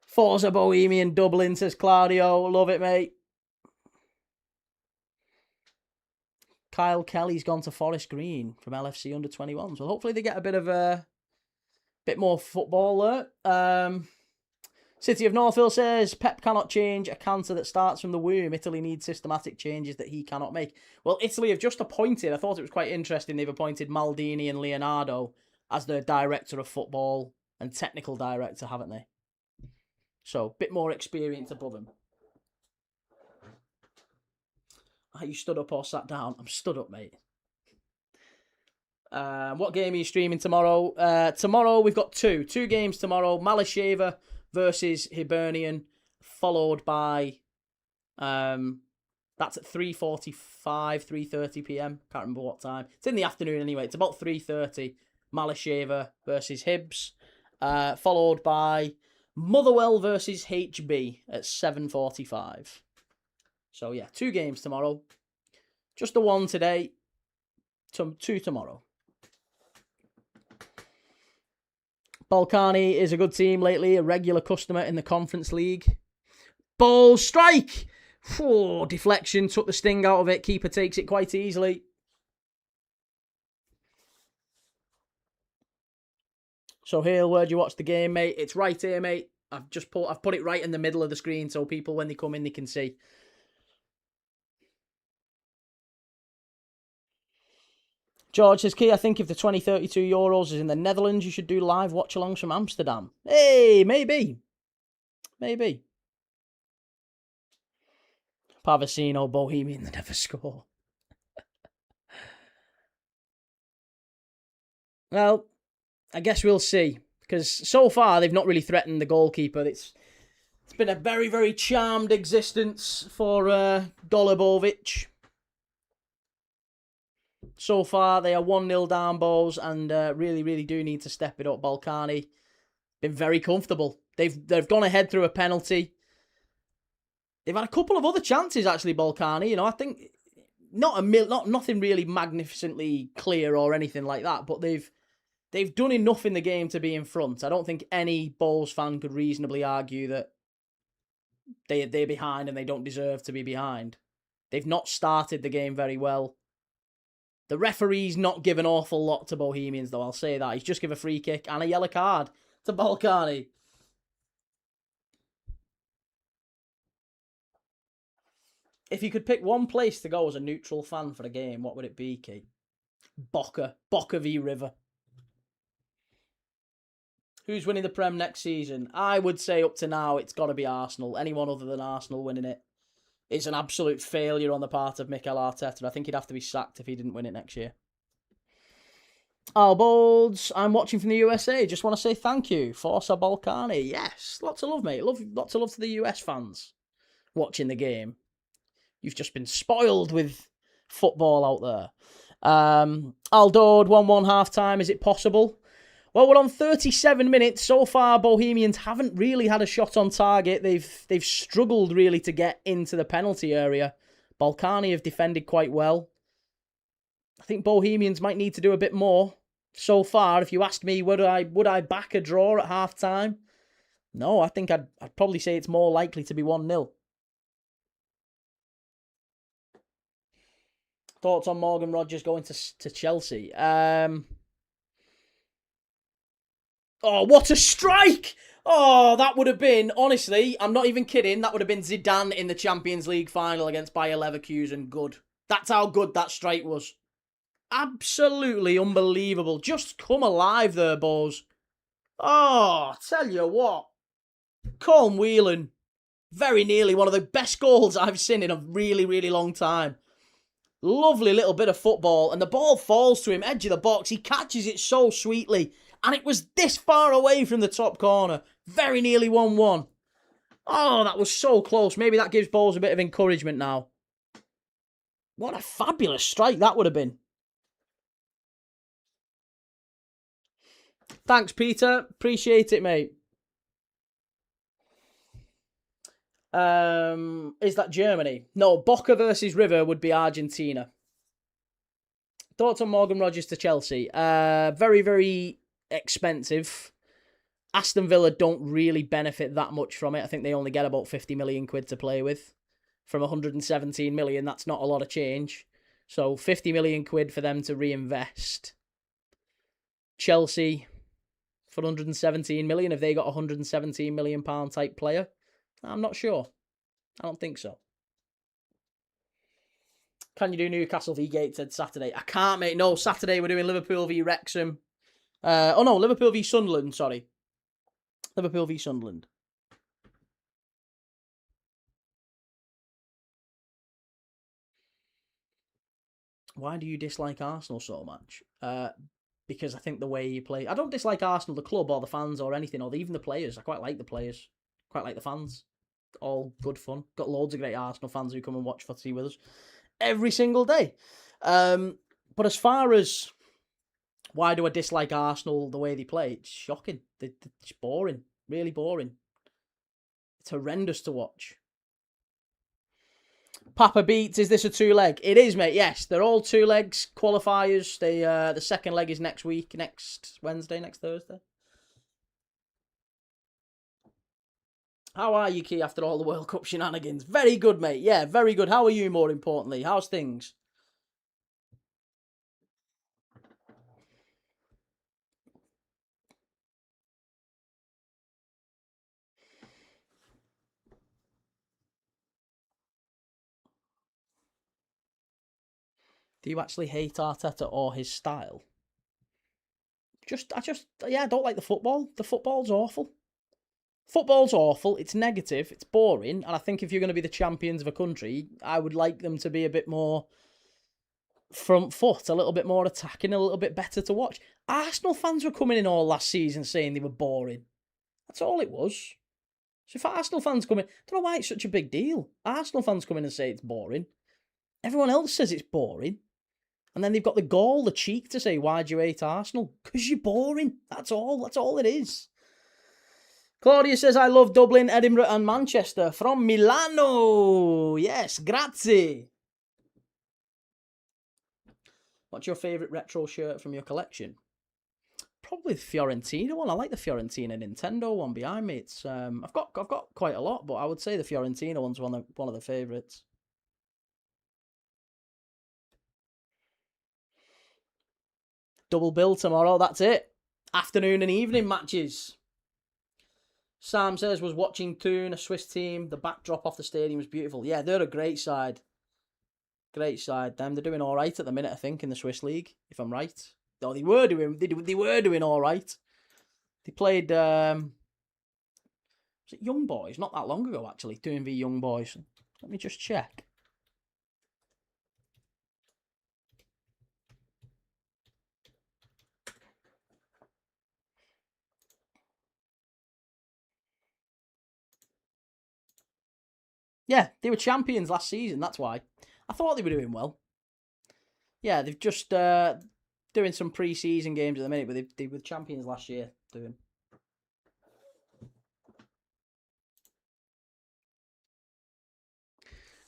Forza Bohemian Dublin, says Claudio. Love it, mate. Kyle Kelly's gone to Forest Green from LFC under-21s. Well, hopefully they get a bit more football there. City of Northville says, Pep cannot change a cancer that starts from the womb. Italy needs systematic changes that he cannot make. Well, Italy have just appointed, I thought it was quite interesting, they've appointed Maldini and Leonardo as their director of football and technical director, haven't they? So, a bit more experience above them. Are you stood up or sat down? I'm stood up, mate. What game are you streaming tomorrow? Tomorrow we've got two games tomorrow. Malasheva versus Hibernian, followed by that's at 3:45, 3:30 p.m. Can't remember what time. It's in the afternoon anyway. It's about 3:30. Malasheva versus Hibs, followed by Motherwell versus HB at 7:45. So, yeah, 2 games tomorrow. Just the 1 today. 2 tomorrow. Ballkani is a good team lately, a regular customer in the Conference League. Ball strike! Oh, deflection, took the sting out of it. Keeper takes it quite easily. So, Hale, where do you watch the game, mate? It's right here, mate. I've put it right in the middle of the screen so people, when they come in, they can see. George says, Key, I think if the 2032 Euros is in the Netherlands, you should do live watch-alongs from Amsterdam. Hey, maybe. Maybe. Pavasino, Bohemian, they never score. Well, I guess we'll see. Because so far, they've not really threatened the goalkeeper. It's been a very, very charmed existence for Dolibovic. So far, they are 1-0 down, Bohs, and really, really do need to step it up. Ballkani been very comfortable. They've gone ahead through a penalty. They've had a couple of other chances, actually, Ballkani. You know, I think nothing really magnificently clear or anything like that, but they've done enough in the game to be in front. I don't think any Bohs fan could reasonably argue that they're behind and they don't deserve to be behind. They've not started the game very well. The referee's not give an awful lot to Bohemians, though, I'll say that. He's just give a free kick and a yellow card to Ballkani. If you could pick one place to go as a neutral fan for a game, what would it be, Kate? Boca v River. Who's winning the Prem next season? I would say up to now, it's got to be Arsenal. Anyone other than Arsenal winning it. It's an absolute failure on the part of Mikel Arteta. I think he'd have to be sacked if he didn't win it next year. Bohs, I'm watching from the USA. Just want to say thank you. Forza Ballkani. Yes, lots of love, mate. Lots of love to the US fans watching the game. You've just been spoiled with football out there. Aldord, 1-1 half-time. Is it possible? Well, we're on 37 minutes. So far, Bohemians haven't really had a shot on target. They've struggled, really, to get into the penalty area. Ballkani have defended quite well. I think Bohemians might need to do a bit more. So far, if you asked me, would I back a draw at half-time? No, I think I'd probably say it's more likely to be 1-0. Thoughts on Morgan Rogers going to Chelsea? Oh, what a strike! Oh, that would have been, honestly, I'm not even kidding, that would have been Zidane in the Champions League final against Bayer Leverkusen. Good. That's how good that strike was. Absolutely unbelievable. Just come alive there, Bohs. Oh, tell you what. Colm Whelan. Very nearly one of the best goals I've seen in a really, really long time. Lovely little bit of football, and the ball falls to him, edge of the box. He catches it so sweetly, and it was this far away from the top corner. Very nearly 1-1. Oh, that was so close. Maybe that gives Bohs a bit of encouragement now. What a fabulous strike that would have been. Thanks, Peter. Appreciate it, mate. Is that Germany? No, Boca versus River would be Argentina. Thoughts on Morgan Rogers to Chelsea? Very, very expensive. Aston Villa don't really benefit that much from it. I think they only get about 50 million quid to play with. From 117 million, that's not a lot of change. So 50 million quid for them to reinvest. Chelsea, for 117 million, have they got a 117 million pound type player? I'm not sure. I don't think so. Can you do Newcastle v Gateshead Saturday? I can't, mate. No, Saturday we're doing Liverpool v Wrexham. Liverpool v Sunderland, sorry. Liverpool v Sunderland. Why do you dislike Arsenal so much? Because I think the way you play... I don't dislike Arsenal, the club, or the fans, or anything, or even the players. I quite like the players. Quite like the fans. All good fun. Got loads of great Arsenal fans who come and watch footy with us every single day. But as far as why do I dislike Arsenal the way they play, it's shocking. It's boring. Really boring. It's horrendous to watch. Papa Beats, is this a 2-leg? It is, mate. Yes, they're all 2 legs qualifiers. The second leg is next week, next Wednesday, next Thursday. How are you, Key, after all the World Cup shenanigans? Very good, mate. Yeah, very good. How are you, more importantly? How's things? Do you actually hate Arteta or his style? I don't like the football. The football's awful. Football's awful. It's negative. It's boring. And I think if you're going to be the champions of a country, I would like them to be a bit more front foot, a little bit more attacking, a little bit better to watch. Arsenal fans were coming in all last season saying they were boring. That's all it was. So if Arsenal fans come in, I don't know why it's such a big deal. Arsenal fans come in and say it's boring. Everyone else says it's boring. And then they've got the gall, the cheek to say, why do you hate Arsenal? Because you're boring. That's all. That's all it is. Claudia says, I love Dublin, Edinburgh and Manchester. From Milano. Yes, grazie. What's your favourite retro shirt from your collection? Probably the Fiorentina one. I like the Fiorentina Nintendo one behind me. It's I've got quite a lot, but I would say the Fiorentina one's one of the favourites. Double bill tomorrow, that's it. Afternoon and evening matches. Sam says, was watching Thun, a Swiss team. The backdrop off the stadium was beautiful. Yeah, they're a great side. Great side. They're doing all right at the minute, I think, in the Swiss league, if I'm right. Oh, they were doing all right. They played, was it Young Boys? Not that long ago, actually, doing the Young Boys. Let me just check. Yeah, they were champions last season, that's why. I thought they were doing well. Yeah, they've just doing some pre-season games at the minute, but they were champions last year doing.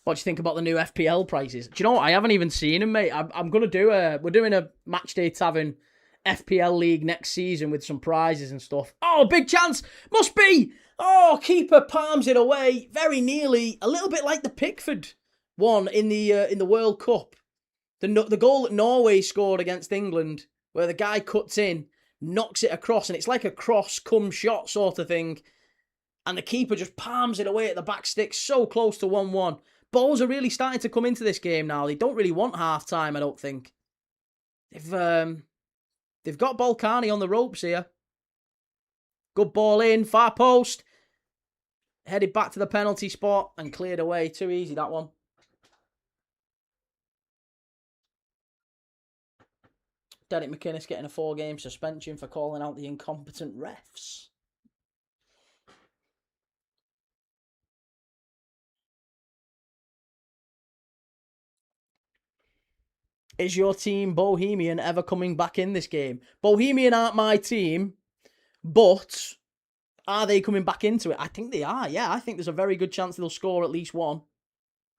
What do you think about the new FPL prices? Do you know what? I haven't even seen them, mate. I'm gonna do we're doing a Matchday Tavern FPL league next season with some prizes and stuff. Oh, big chance! Must be! Oh, keeper palms it away very nearly, a little bit like the Pickford one in the World Cup. The goal that Norway scored against England, where the guy cuts in, knocks it across, and it's like a cross come shot sort of thing, and the keeper just palms it away at the back stick, so close to 1-1. Bohs are really starting to come into this game now. They don't really want half-time, I don't think. They've got Ballkani on the ropes here. Good ball in, far post. Headed back to the penalty spot and cleared away. Too easy, that one. Derek McInnes getting a 4-game suspension for calling out the incompetent refs. Is your team Bohemian ever coming back in this game? Bohemian aren't my team, but are they coming back into it? I think they are, yeah. I think there's a very good chance they'll score at least one.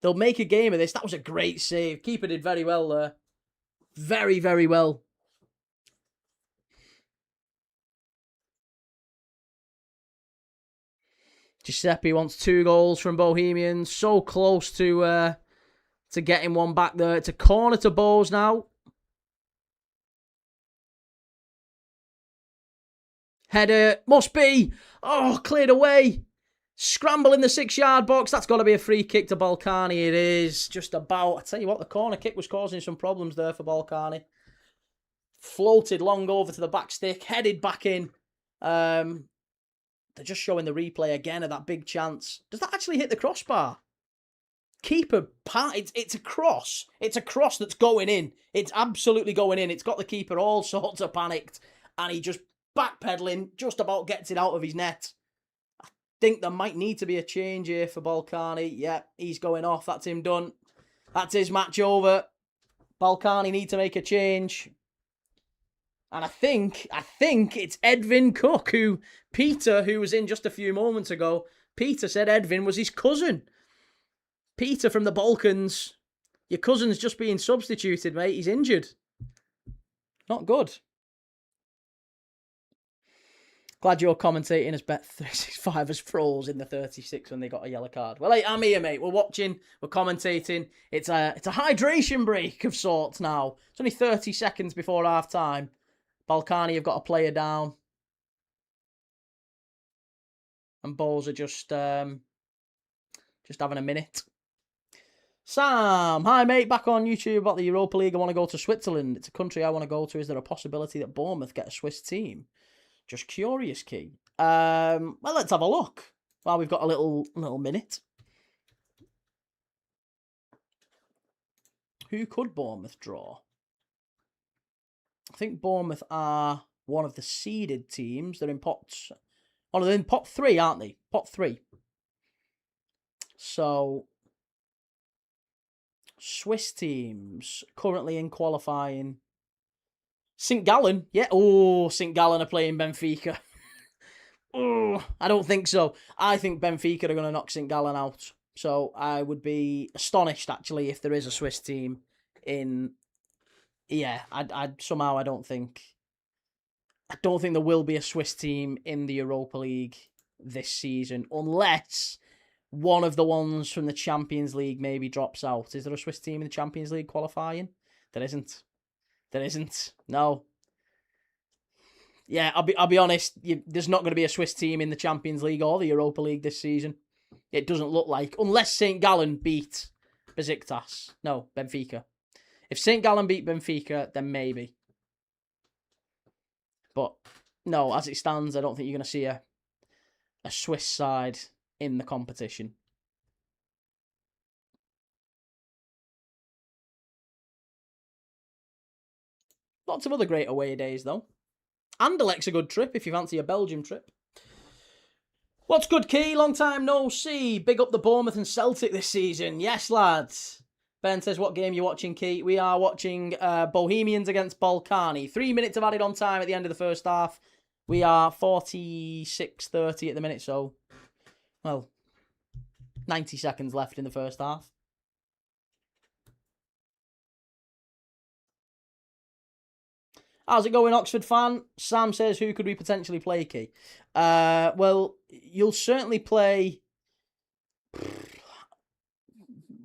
They'll make a game of this. That was a great save. Keeper did very well there. Very, very well. Giuseppe wants 2 goals from Bohemian. So close to getting one back there. It's a corner to Bohs now. Header. Must be. Oh, cleared away. Scramble in the 6-yard box. That's got to be a free kick to Ballkani. It is just about. I tell you what, the corner kick was causing some problems there for Ballkani. Floated long over to the back stick. Headed back in. They're just showing the replay again of that big chance. Does that actually hit the crossbar? Keeper, it's a cross. It's a cross that's going in. It's absolutely going in. It's got the keeper all sorts of panicked. And he just backpedaling, just about gets it out of his net. I think there might need to be a change here for Ballkani. Yeah, he's going off. That's him done. That's his match over. Ballkani need to make a change. And I think it's Edwin Cook, who Peter, who was in just a few moments ago, Peter said Edwin was his cousin. Peter from the Balkans. Your cousin's just being substituted, mate. He's injured. Not good. Glad you're commentating as Bet365 as froze in the 36 when they got a yellow card. Well, hey, I'm here, mate. We're watching. We're commentating. It's a hydration break of sorts now. It's only 30 seconds before half time. Ballkani have got a player down. And Bohs are just having a minute. Sam, hi mate, back on YouTube about the Europa League. I want to go to Switzerland. It's a country I want to go to. Is there a possibility that Bournemouth get a Swiss team? Just curious, Key. Well, let's have a look. Well, we've got a little minute. Who could Bournemouth draw? I think Bournemouth are one of the seeded teams. They're in pots. Oh, they're in pot 3, aren't they? Pot 3. So, Swiss teams currently in qualifying. St. Gallen, yeah. Oh, St. Gallen are playing Benfica. Oh, I don't think so. I think Benfica are going to knock St. Gallen out. So I would be astonished, actually, if there is a Swiss team in. Yeah, I somehow I don't think there will be a Swiss team in the Europa League this season, unless one of the ones from the Champions League maybe drops out. Is there a Swiss team in the Champions League qualifying? There isn't. There isn't. No. Yeah, I'll be honest. There's not going to be a Swiss team in the Champions League or the Europa League this season. It doesn't look like, unless St. Gallen beat Besiktas. No, Benfica. If St. Gallen beat Benfica, then maybe. But no, as it stands, I don't think you're going to see a Swiss side in the competition. Lots of other great away days, though. Anderlecht's a good trip if you fancy a Belgium trip. What's good, Key? Long time no see. Big up the Bournemouth and Celtic this season. Yes, lads. Ben says, what game are you watching, Key? We are watching Bohemians against Ballkani. 3 minutes of added on time at the end of the first half. We are 46-30 at the minute, so, well, 90 seconds left in the first half. How's it going, Oxford fan? Sam says, who could we potentially play, Key? Well, you'll certainly play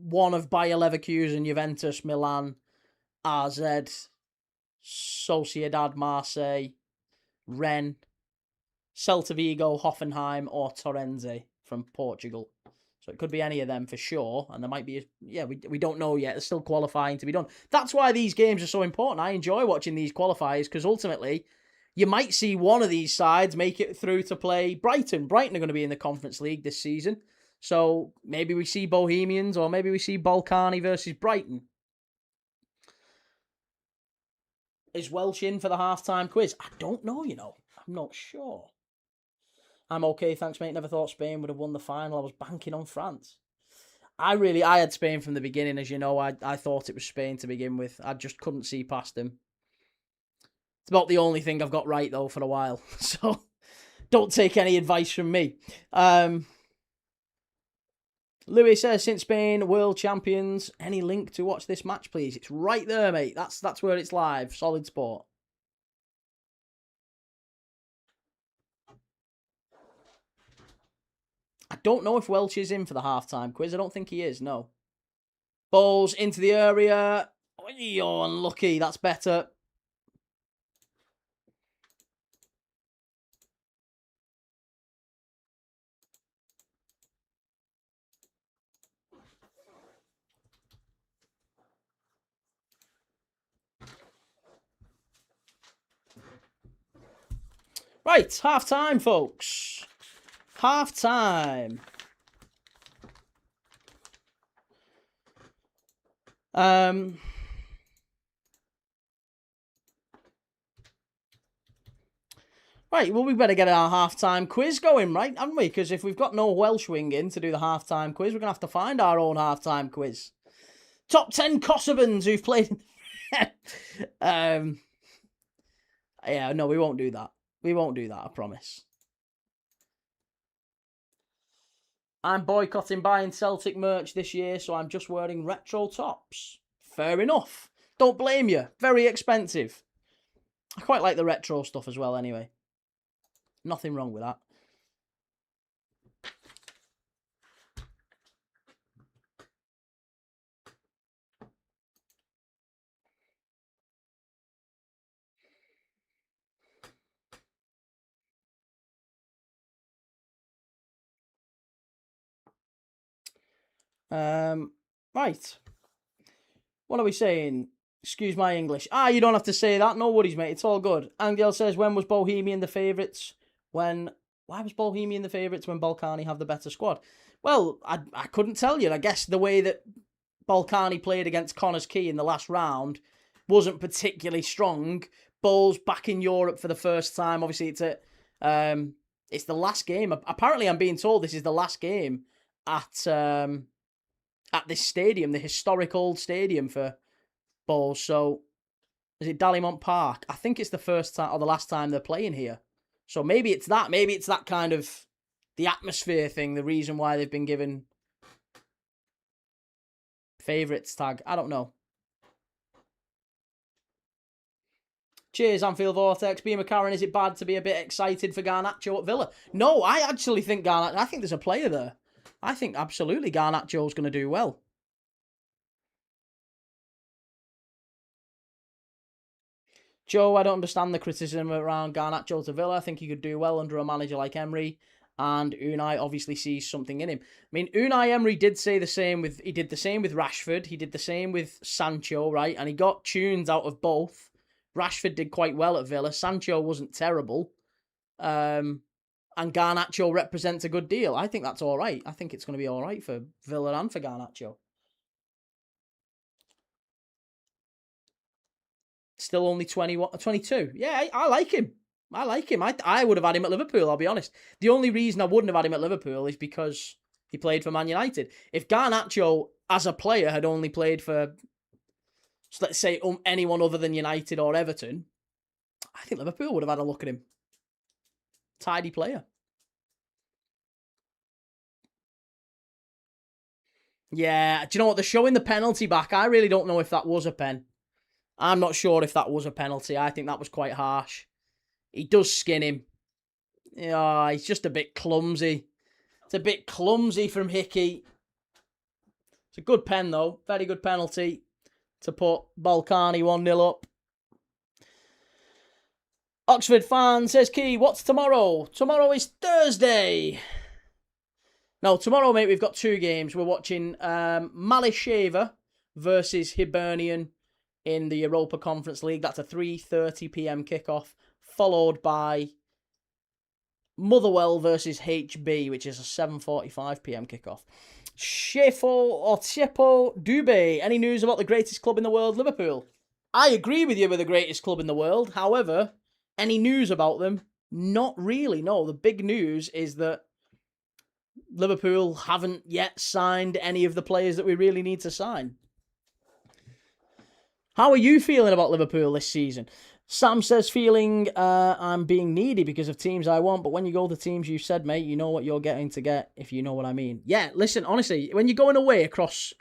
one of Bayer Leverkusen, Juventus, Milan, AZ, Sociedad, Marseille, Rennes, Celta Vigo, Hoffenheim, or Torrense from Portugal. So it could be any of them for sure. And there might be, we don't know yet. There's still qualifying to be done. That's why these games are so important. I enjoy watching these qualifiers because ultimately you might see one of these sides make it through to play Brighton. Brighton are going to be in the Conference League this season. So maybe we see Bohemians or maybe we see Ballkani versus Brighton. Is Welsh in for the halftime quiz? I don't know, I'm not sure. I'm okay, thanks, mate. Never thought Spain would have won the final. I was banking on France. I had Spain from the beginning, as you know. I thought it was Spain to begin with. I just couldn't see past them. It's about the only thing I've got right, though, for a while. So, don't take any advice from me. Louis says, since Spain world champions, any link to watch this match, please? It's right there, mate. That's where it's live. Solid Sport. I don't know if Welsh is in for the halftime quiz. I don't think he is, no. Balls into the area. Oh, you're unlucky. That's better. Right, half-time, folks. Half-time. Right, well, we better get our half-time quiz going, right, haven't we? Because if we've got no Welsh wing in to do the half-time quiz, we're going to have to find our own half-time quiz. Top 10 Kosovans who've played... Yeah, no, we won't do that. We won't do that, I promise. I'm boycotting buying Celtic merch this year, so I'm just wearing retro tops. Fair enough. Don't blame you. Very expensive. I quite like the retro stuff as well anyway. Nothing wrong with that. Right. What are we saying? Excuse my English. You don't have to say that. No worries, mate. It's all good. Angel says, when was Bohemian the favourites? Why was Bohemian the favourites when Ballkani have the better squad? Well, I couldn't tell you. I guess the way that Ballkani played against Connors Key in the last round wasn't particularly strong. Bohs back in Europe for the first time. Obviously, it's the last game. Apparently, I'm being told this is the last game at this stadium, the historic old stadium for Bohs. So, is it Dalymount Park? I think it's the first time or the last time they're playing here. So maybe it's that. Maybe it's that kind of the atmosphere thing, the reason why they've been given favourites tag. I don't know. Cheers, Anfield Vortex. B. McCarran, is it bad to be a bit excited for Garnacho at Villa? No, I actually think I think there's a player there. I think absolutely Garnacho's going to do well. Joe, I don't understand the criticism around Garnacho to Villa. I think he could do well under a manager like Emery. And Unai obviously sees something in him. I mean, Unai Emery did say the same he did the same with Rashford. He did the same with Sancho, right? And he got tunes out of both. Rashford did quite well at Villa. Sancho wasn't terrible. And Garnacho represents a good deal. I think that's all right. I think it's going to be all right for Villa and for Garnacho. Still only 22. Yeah, I like him. I like him. I would have had him at Liverpool, I'll be honest. The only reason I wouldn't have had him at Liverpool is because he played for Man United. If Garnacho, as a player, had only played for, let's say, anyone other than United or Everton, I think Liverpool would have had a look at him. Tidy player. Yeah, do you know what? They're showing the penalty back. I really don't know if that was a pen. I'm not sure if that was a penalty. I think that was quite harsh. He does skin him. Yeah, he's just a bit clumsy. It's a bit clumsy from Hickey. It's a good pen, though. Very good penalty to put Ballkani 1-0 up. Oxford fan says, Key, what's tomorrow? Tomorrow is Thursday. No, tomorrow, mate, we've got two games. We're watching Malisheva versus Hibernian in the Europa Conference League. That's a 3:30 p.m. kickoff, followed by Motherwell versus HB, which is a 7:45 p.m. kickoff. Chepo Dube, any news about the greatest club in the world, Liverpool? I agree with you with the greatest club in the world. However, any news about them? Not really, no. The big news is that Liverpool haven't yet signed any of the players that we really need to sign. How are you feeling about Liverpool this season? Sam says, feeling I'm being needy because of teams I want, but when you go to teams you said, mate, you know what you're getting to get, if you know what I mean. Yeah, listen, honestly, when you're going away across,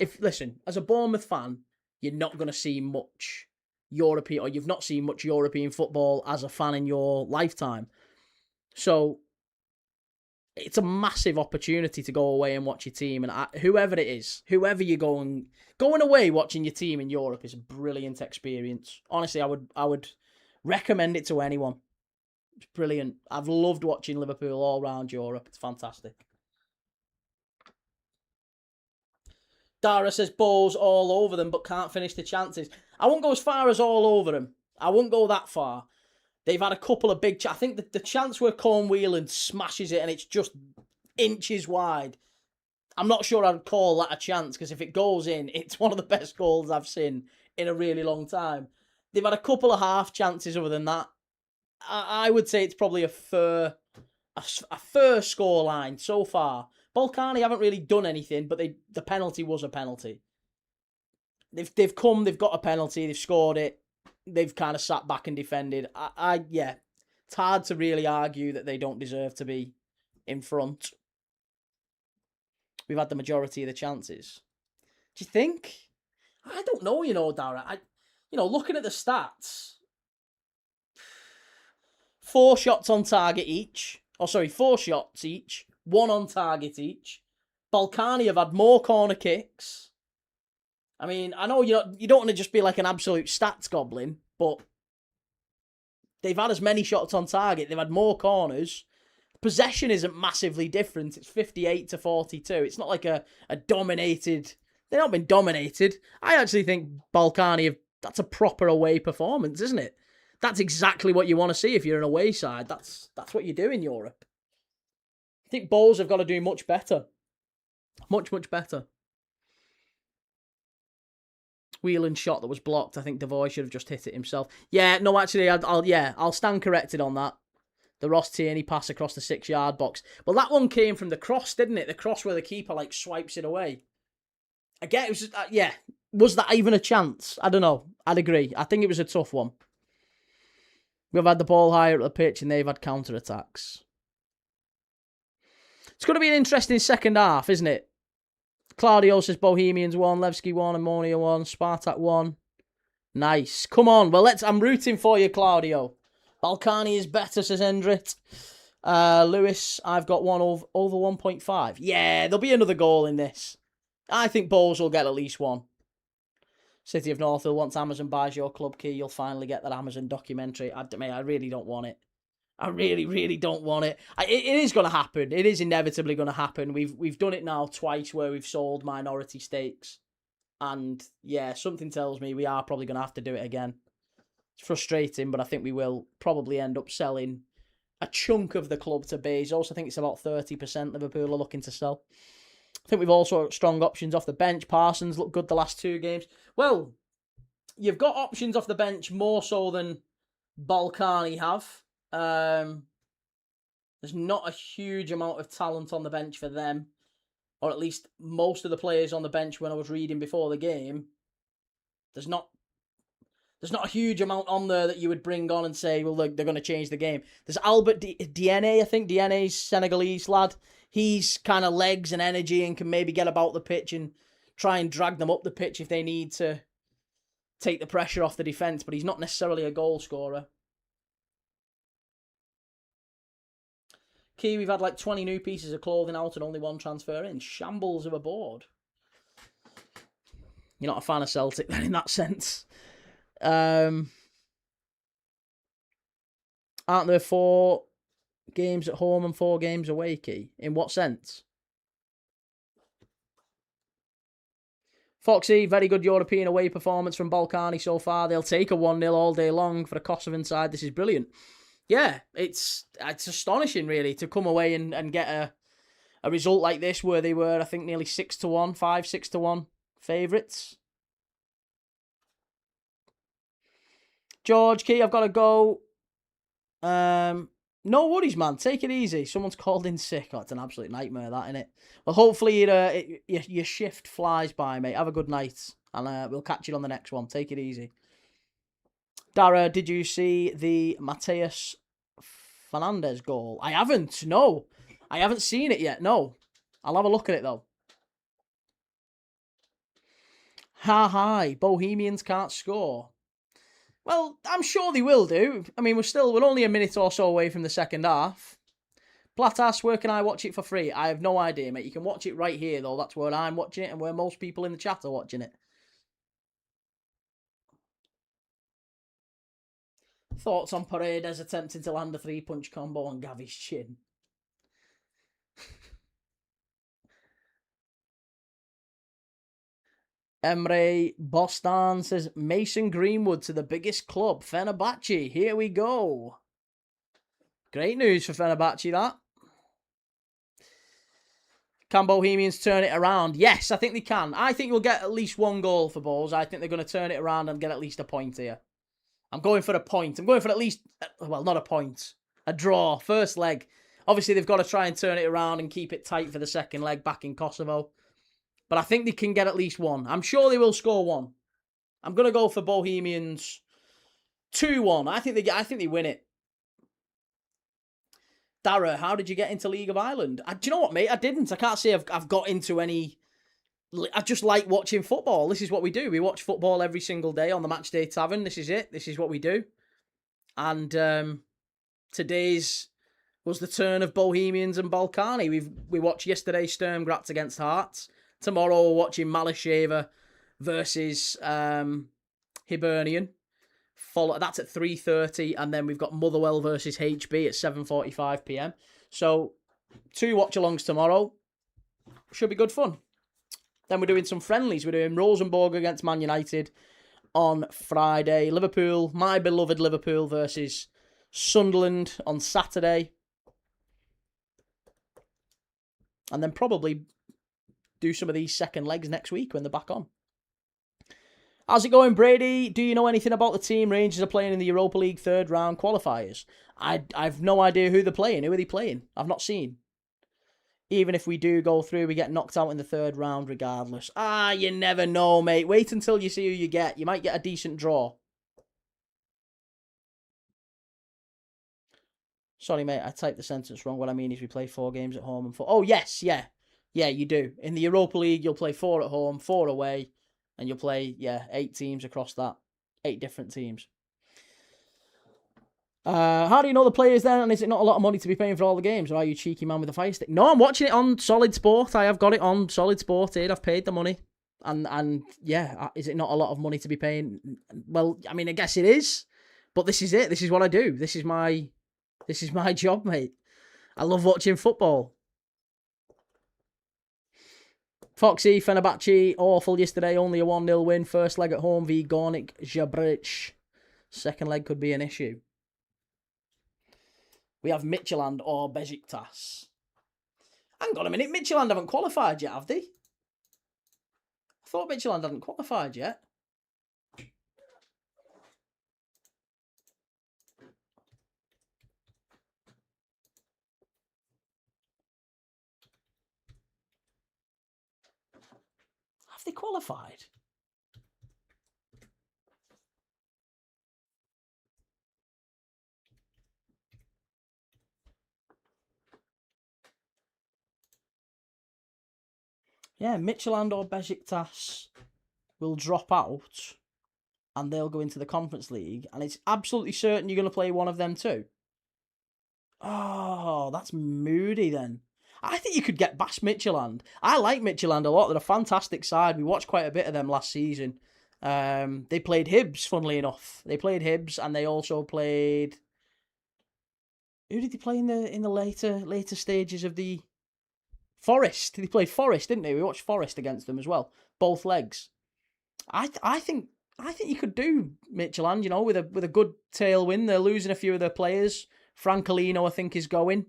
as a Bournemouth fan, you're not going to see much European, or you've not seen much European football as a fan in your lifetime. So it's a massive opportunity to go away and watch your team, and whoever it is, whoever you're going away watching your team in Europe is a brilliant experience. Honestly, I would recommend it to anyone. It's brilliant. I've loved watching Liverpool all around Europe. It's fantastic. Dara says Bohs all over them, but can't finish the chances. I won't go as far as all over them. I won't go that far. They've had a couple of big... I think the chance where Corn Whelan smashes it and it's just inches wide. I'm not sure I'd call that a chance, because if it goes in, it's one of the best goals I've seen in a really long time. They've had a couple of half chances other than that. I would say it's probably a fair scoreline so far. Ballkani haven't really done anything, but the penalty was a penalty. They've got a penalty, they've scored it. They've kind of sat back and defended. Yeah, it's hard to really argue that they don't deserve to be in front. we've had the majority of the chances. Do you think? I don't know, Dara. Looking at the stats, 4 shots on target each. 4 shots each. 1 on target each. Ballkani have had more corner kicks. I mean, I know you don't want to just be like an absolute stats goblin, but they've had as many shots on target. They've had more corners. Possession isn't massively different. It's 58 to 42. It's not like a dominated... They've not been dominated. I actually think Ballkani, that's a proper away performance, isn't it? That's exactly what you want to see if you're an away side. That's what you do in Europe. I think Bohs have got to do much better. Much, much better. Whelan shot that was blocked. I think Devoy should have just hit it himself. Yeah, no, actually, I'll stand corrected on that. The Ross Tierney pass across the 6-yard box. Well, that one came from the cross, didn't it? The cross where the keeper, swipes it away. Again, it was just, was that even a chance? I don't know. I'd agree. I think it was a tough one. We've had the ball higher at the pitch and they've had counter-attacks. It's going to be an interesting second half, isn't it? Claudio says Bohemians 1, Levski 1, Ammonia 1, Spartak 1. Nice. Come on. Well, I'm rooting for you, Claudio. Ballkani is better, says Endrit. Lewis, I've got one over 1.5. Yeah, there'll be another goal in this. I think Bohs will get at least one. City of Northville, once Amazon buys your club key, you'll finally get that Amazon documentary. I really don't want it. I really, really don't want it. It is going to happen. It is inevitably going to happen. We've done it now twice where we've sold minority stakes. And yeah, something tells me we are probably going to have to do it again. It's frustrating, but I think we will probably end up selling a chunk of the club to Bezos. I think it's about 30% Liverpool are looking to sell. I think we've also got strong options off the bench. Parsons looked good the last 2 games. Well, you've got options off the bench more so than Ballkani have. There's not a huge amount of talent on the bench for them. Or at least most of the players on the bench when I was reading before the game. There's not a huge amount on there that you would bring on and say, well, they're going to change the game. There's Albert DNA, I think. DNA's Senegalese lad. He's kind of legs and energy and can maybe get about the pitch and try and drag them up the pitch if they need to take the pressure off the defence, but he's not necessarily a goal scorer. Key, we've had 20 new pieces of clothing out and only 1 transfer in. Shambles of a board. You're not a fan of Celtic then in that sense. Aren't there 4 games at home and 4 games away, Key? In what sense? Foxy, very good European away performance from Ballkani so far. They'll take a 1-0 all day long for a Kosovan side. This is brilliant. Yeah, it's astonishing, really, to come away and get a result like this where they were, I think, nearly 6-1, 5-6-1 favourites. George, Key, I've got to go. No worries, man. Take it easy. Someone's called in sick. Oh, it's an absolute nightmare, that, innit? Well, hopefully your shift flies by, mate. Have a good night. And we'll catch you on the next one. Take it easy. Dara, did you see the Mateus Fernandez goal? I haven't. No. I haven't seen it yet. No. I'll have a look at it, though. Hi. Bohemians can't score. Well, I'm sure they will do. I mean, we're only a minute or so away from the second half. Platas, where can I watch it for free? I have no idea, mate. You can watch it right here, though. That's where I'm watching it and where most people in the chat are watching it. Thoughts on Paredes attempting to land a 3-punch combo on Gavi's chin? Emre Bostan says, Mason Greenwood to the biggest club, Fenerbahce. Here we go. Great news for Fenerbahce, that. Can Bohemians turn it around? Yes, I think they can. I think we'll get at least 1 goal for Bohs. I think they're going to turn it around and get at least a point here. I'm going for a point. I'm going for at least, well, not a point. A draw. First leg. Obviously, they've got to try and turn it around and keep it tight for the second leg back in Kosovo. But I think they can get at least 1. I'm sure they will score 1. I'm going to go for Bohemians 2-1. I think they win it. Dara, how did you get into League of Ireland? Do you know what, mate? I didn't. I can't say I've got into any. I just like watching football. This is what we do. We watch football every single day on the Matchday Tavern. This is it. This is what we do. And today's was the turn of Bohemians and Ballkani. We watched yesterday Sturm Graz against Hearts. Tomorrow we're watching Malasheva versus Hibernian. That's at 3:30, and then we've got Motherwell versus HB at 7:45 p.m. So 2 watch-alongs tomorrow. Should be good fun. Then we're doing some friendlies. We're doing Rosenborg against Man United on Friday. Liverpool, my beloved Liverpool versus Sunderland on Saturday. And then probably do some of these second legs next week when they're back on. How's it going, Brady? Do you know anything about the team Rangers are playing in the Europa League third round qualifiers? I've no idea who they're playing. Who are they playing? I've not seen. Even if we do go through, we get knocked out in the third round regardless. You never know, mate. Wait until you see who you get. You might get a decent draw. Sorry, mate, I typed the sentence wrong. What I mean is we play 4 games at home and 4... Oh, yes, yeah. Yeah, you do. In the Europa League, you'll play 4 at home, 4 away, and you'll play, 8 teams across that. 8 different teams. How do you know the players then? And is it not a lot of money to be paying for all the games? Or are you a cheeky man with a fire stick? No, I'm watching it on Solid Sport. I have got it on Solid Sport here. I've paid the money. And yeah, is it not a lot of money to be paying? Well, I mean, I guess it is. But this is it. This is what I do. This is my job, mate. I love watching football. Foxy, Fenerbahce, awful yesterday. Only a 1-0 win. First leg at home v Gornik Zabrich. Second leg could be an issue. We have Midtjylland or Besiktas. Hang on a minute. Midtjylland haven't qualified yet, have they? I thought Midtjylland hadn't qualified yet. Have they qualified? Yeah, Midtjylland or Besiktas will drop out and they'll go into the Conference League, and it's absolutely certain you're going to play one of them too. Oh, that's moody then. I think you could get past Midtjylland. I like Midtjylland a lot. They're a fantastic side. We watched quite a bit of them last season. They played Hibs, funnily enough. They played Hibs, and they also played... Who did they play in the later stages of the... Forest. They played Forest, didn't they? We watched Forest against them as well. Both legs. I think you could do Midtjylland, with a good tailwind. They're losing a few of their players. Francolino, I think, is going.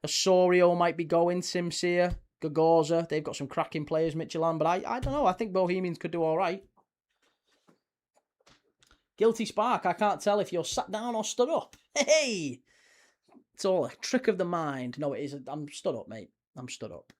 Osorio might be going. Simsier, Gagorza. They've got some cracking players, Midtjylland. But I don't know. I think Bohemians could do all right. Guilty Spark. I can't tell if you're sat down or stood up. Hey! It's all a trick of the mind. No, it isn't. I'm stood up, mate. I'm stood up.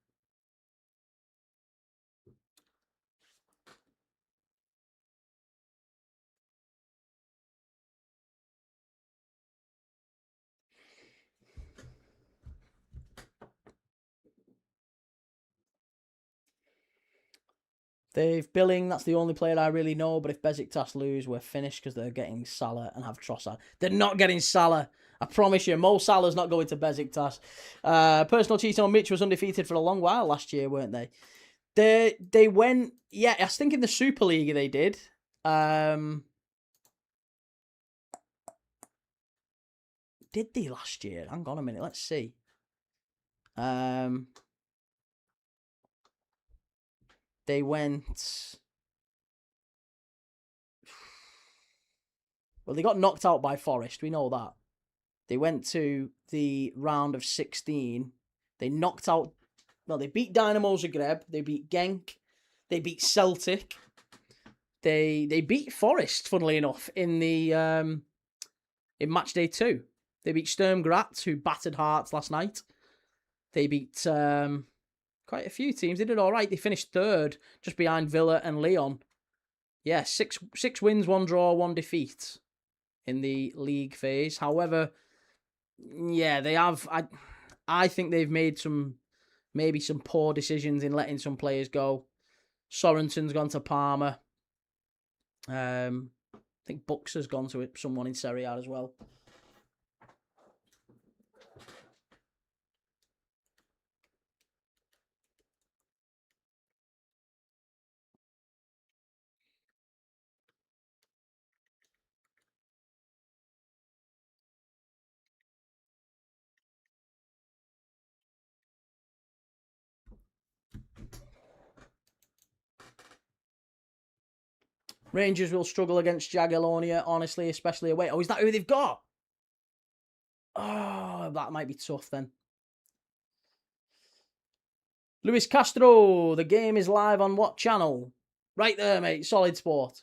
Dave Billing, that's the only player I really know, but if Besiktas lose, we're finished because they're getting Salah and have Trossard. They're not getting Salah. I promise you, Mo Salah's not going to Besiktas. Personal cheating on Mitch was undefeated for a long while last year, weren't they? They went, yeah, I think in the Super League they did. Did they last year? Hang on a minute, let's see. They went... Well, they got knocked out by Forest. We know that. They went to the round of 16. They knocked out... Well, they beat Dynamo Zagreb. They beat Genk. They beat Celtic. They beat Forest, funnily enough, in the in Matchday 2. They beat Sturm Graz, who battered Hearts last night. They beat... quite a few teams. They did all right. They finished third, just behind Villa and Lyon. Yeah, six wins, 1 draw, 1 defeat in the league phase. However, yeah, they have... I think they've made maybe some poor decisions in letting some players go. Sorensen's gone to Parma. I think Bohs has gone to someone in Serie A as well. Rangers will struggle against Jagiellonia, honestly, especially away. Oh, is that who they've got? Oh, that might be tough then. Luis Castro, the game is live on what channel? Right there, mate, Solid Sport.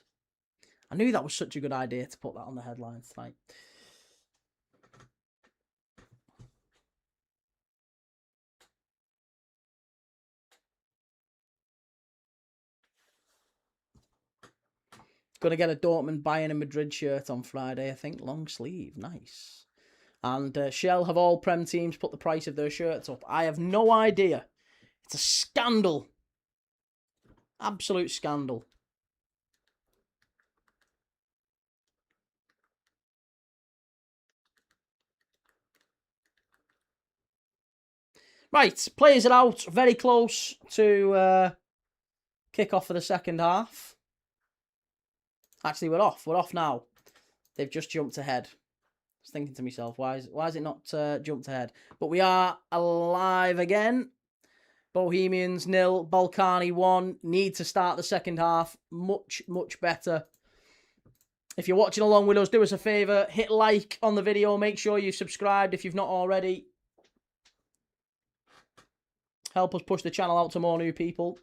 I knew that was such a good idea to put that on the headlines tonight. Going to get a Dortmund, Bayern and Madrid shirt on Friday, I think. Long sleeve. Nice. And Shell have all Prem teams put the price of their shirts up. I have no idea. It's a scandal. Absolute scandal. Right, players are out. Very close to kick off for the second half. Actually, we're off. We're off now. They've just jumped ahead. I was thinking to myself, why is it not jumped ahead? But we are alive again. Bohemians 0, Ballkani 1. Need to start the second half much, much better. If you're watching along with us, do us a favour. Hit like on the video. Make sure you've subscribed if you've not already. Help us push the channel out to more new people.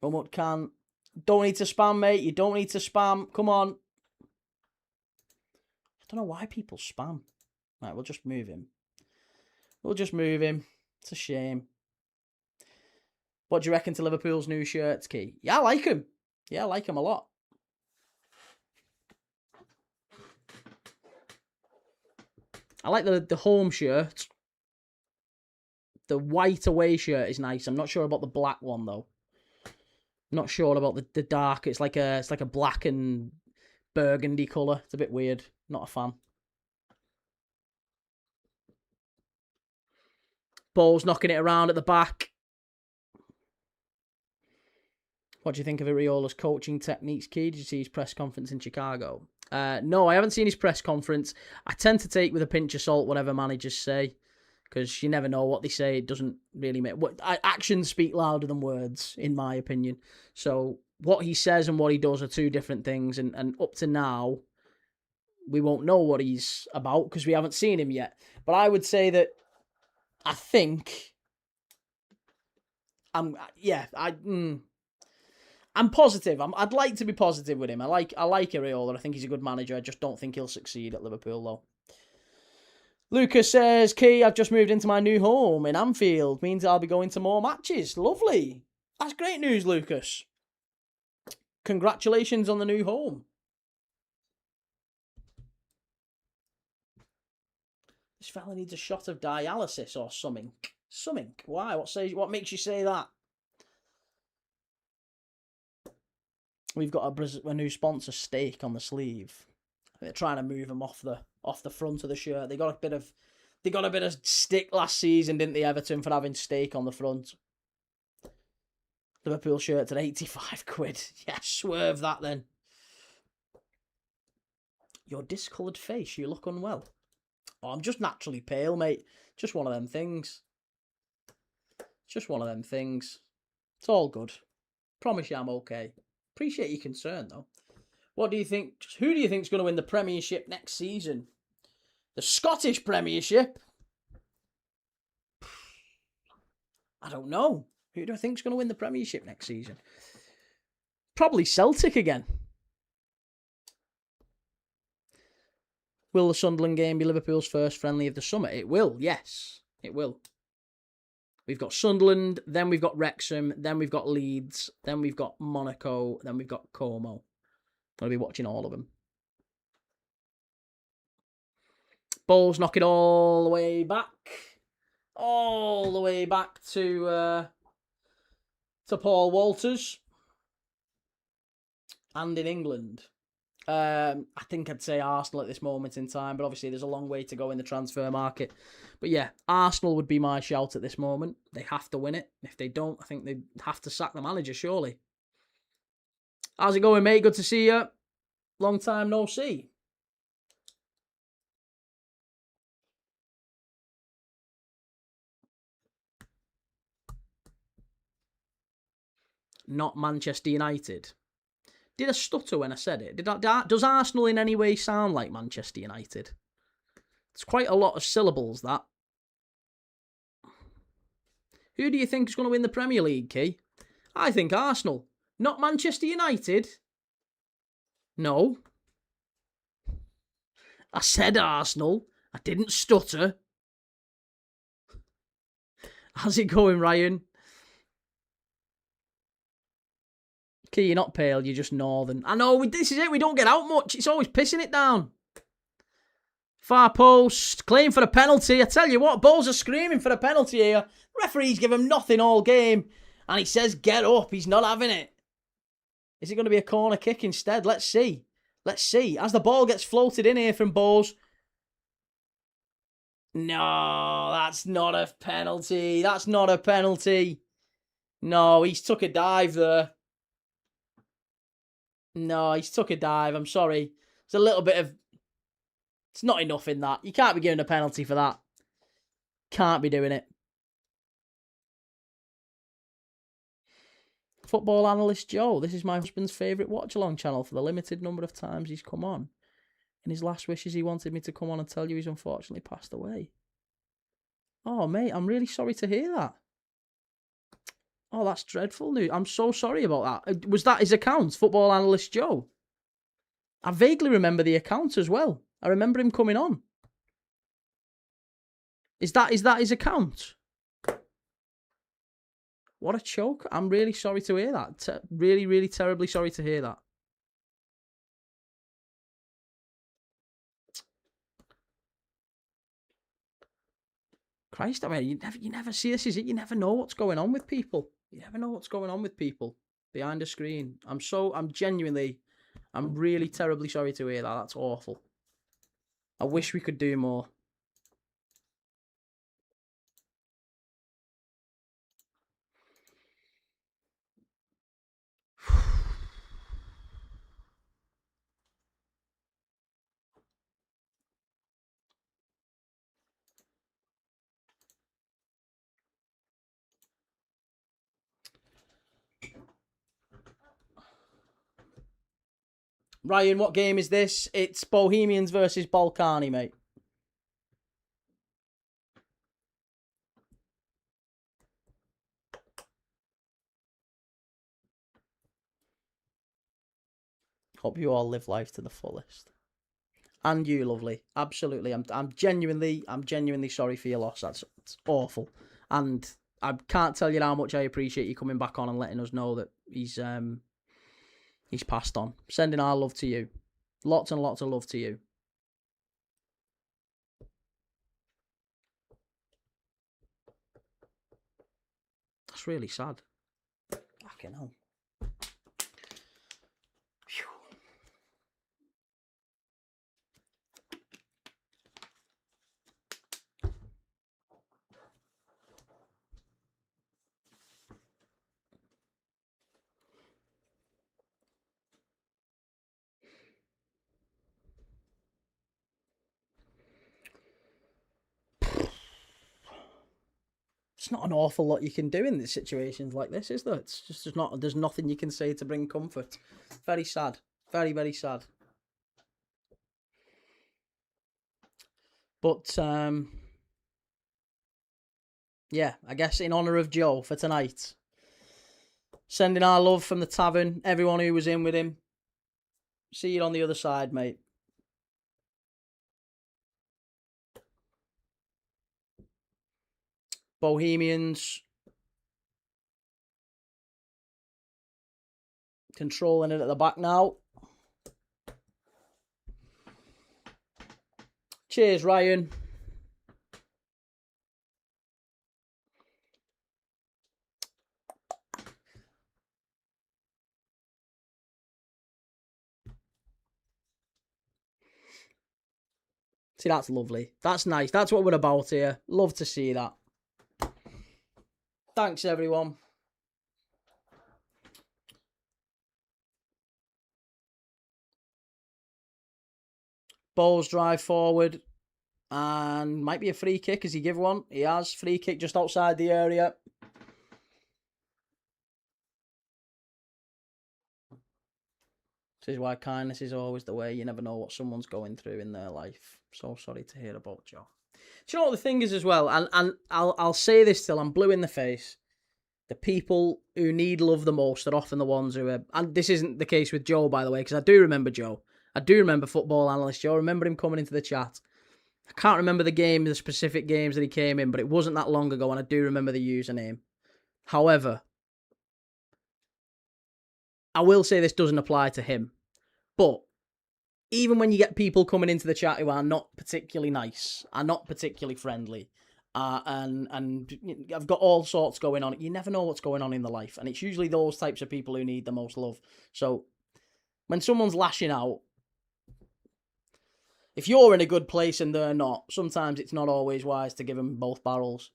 Umut can. Don't need to spam, mate. You don't need to spam. Come on. I don't know why people spam. Right, we'll just move him. We'll just move him. It's a shame. What do you reckon to Liverpool's new shirts, Key? Yeah, I like him. Yeah, I like him a lot. I like the home shirt. The white away shirt is nice. I'm not sure about the black one, though. Not sure about the dark. It's like a black and burgundy colour. It's a bit weird. Not a fan. Bohs knocking it around at the back. What do you think of Iriola's coaching techniques, Key? Did you see his press conference in Chicago? No, I haven't seen his press conference. I tend to take with a pinch of salt whatever managers say, because you never know what they say. It doesn't really make... Actions speak louder than words, in my opinion. So what he says and what he does are two different things. And up to now, we won't know what he's about because we haven't seen him yet. But I would say that I think... I'm positive. I'd like to be positive with him. I like Iriola. I think he's a good manager. I just don't think he'll succeed at Liverpool, though. Lucas says, Key, I've just moved into my new home in Anfield. Means I'll be going to more matches. Lovely. That's great news, Lucas. Congratulations on the new home. This fella needs a shot of dialysis or something. Something. Why? What makes you say that? We've got a new sponsor, Steak, on the sleeve. They're trying to move them off the front of the shirt. They got a bit of stick last season, didn't they, Everton, for having Steak on the front. Liverpool shirts at 85 quid. Yeah, swerve that then. Your discoloured face, you look unwell. Oh, I'm just naturally pale, mate. Just one of them things. Just one of them things. It's all good. Promise you I'm okay. Appreciate your concern, though. What do you think? Who do you think is going to win the Premiership next season? The Scottish Premiership? I don't know. Who do I think is going to win the Premiership next season? Probably Celtic again. Will the Sunderland game be Liverpool's first friendly of the summer? It will, yes. It will. We've got Sunderland, then we've got Wrexham, then we've got Leeds, then we've got Monaco, then we've got Como. I'll be watching all of them. Bohs knock it all the way back. All the way back to Paul Walters. And in England. I think I'd say Arsenal at this moment in time, but obviously there's a long way to go in the transfer market. But yeah, Arsenal would be my shout at this moment. They have to win it. If they don't, I think they have to sack the manager, surely. How's it going, mate? Good to see you. Long time no see. Not Manchester United. Did I stutter when I said it? Does Arsenal in any way sound like Manchester United? It's quite a lot of syllables, that. Who do you think is going to win the Premier League, Key? I think Arsenal. Not Manchester United. No. I said Arsenal. I didn't stutter. How's it going, Ryan? Key, you're not pale, you're just northern. I know, this is it, we don't get out much. It's always pissing it down. Far post, claim for a penalty. I tell you what, Bohs are screaming for a penalty here. The referee's give him nothing all game. And he says, get up, he's not having it. Is it going to be a corner kick instead? Let's see. Let's see. As the ball gets floated in here from Bohs. No, that's not a penalty. That's not a penalty. No, he's took a dive there. No, he's took a dive. I'm sorry. It's a little bit of... It's not enough in that. You can't be giving a penalty for that. Can't be doing it. Football analyst Joe. This is my husband's favourite watch-along channel for the limited number of times he's come on. In his last wishes, he wanted me to come on and tell you he's unfortunately passed away. Oh, mate, I'm really sorry to hear that. Oh, that's dreadful news. I'm so sorry about that. Was that his account, Football Analyst Joe? I vaguely remember the account as well. I remember him coming on. Is that his account? What a choke. I'm really sorry to hear that. Really, really terribly sorry to hear that. Christ, I mean, you never see this, is it? You never know what's going on with people. You never know what's going on with people behind a screen. I'm really terribly sorry to hear that. That's awful. I wish we could do more. Ryan, what game is this? It's Bohemians versus Ballkani, mate. Hope you all live life to the fullest. And you, lovely. Absolutely. I'm genuinely sorry for your loss. It's awful. And I can't tell you how much I appreciate you coming back on and letting us know that he's passed on. Sending our love to you. Lots and lots of love to you. That's really sad. Fucking hell. It's not an awful lot you can do in situations like this, is there? It's just there's nothing you can say to bring comfort. Very sad. Very, very sad. But yeah, I guess in honour of Joe for tonight, sending our love from the Tavern, everyone who was in with him. See you on the other side, mate. Bohemians controlling it at the back now. Cheers, Ryan. See, that's lovely. That's nice. That's what we're about here. Love to see that. Thanks, everyone. Bohs drive forward. And might be a free kick. Has he give one? He has. Free kick just outside the area. This is why kindness is always the way. You never know what someone's going through in their life. So sorry to hear about Joe. Do you know what the thing is as well? And I'll say this till I'm blue in the face. The people who need love the most are often the ones who are... And this isn't the case with Joe, by the way, because I do remember Joe. I do remember football analyst Joe. I remember him coming into the chat. I can't remember the specific games that he came in, but it wasn't that long ago, and I do remember the username. However, I will say this doesn't apply to him. But even when you get people coming into the chat who are not particularly nice, are not particularly friendly, and I've got all sorts going on, you never know what's going on in their life. And it's usually those types of people who need the most love. So when someone's lashing out, if you're in a good place and they're not, sometimes it's not always wise to give them both barrels.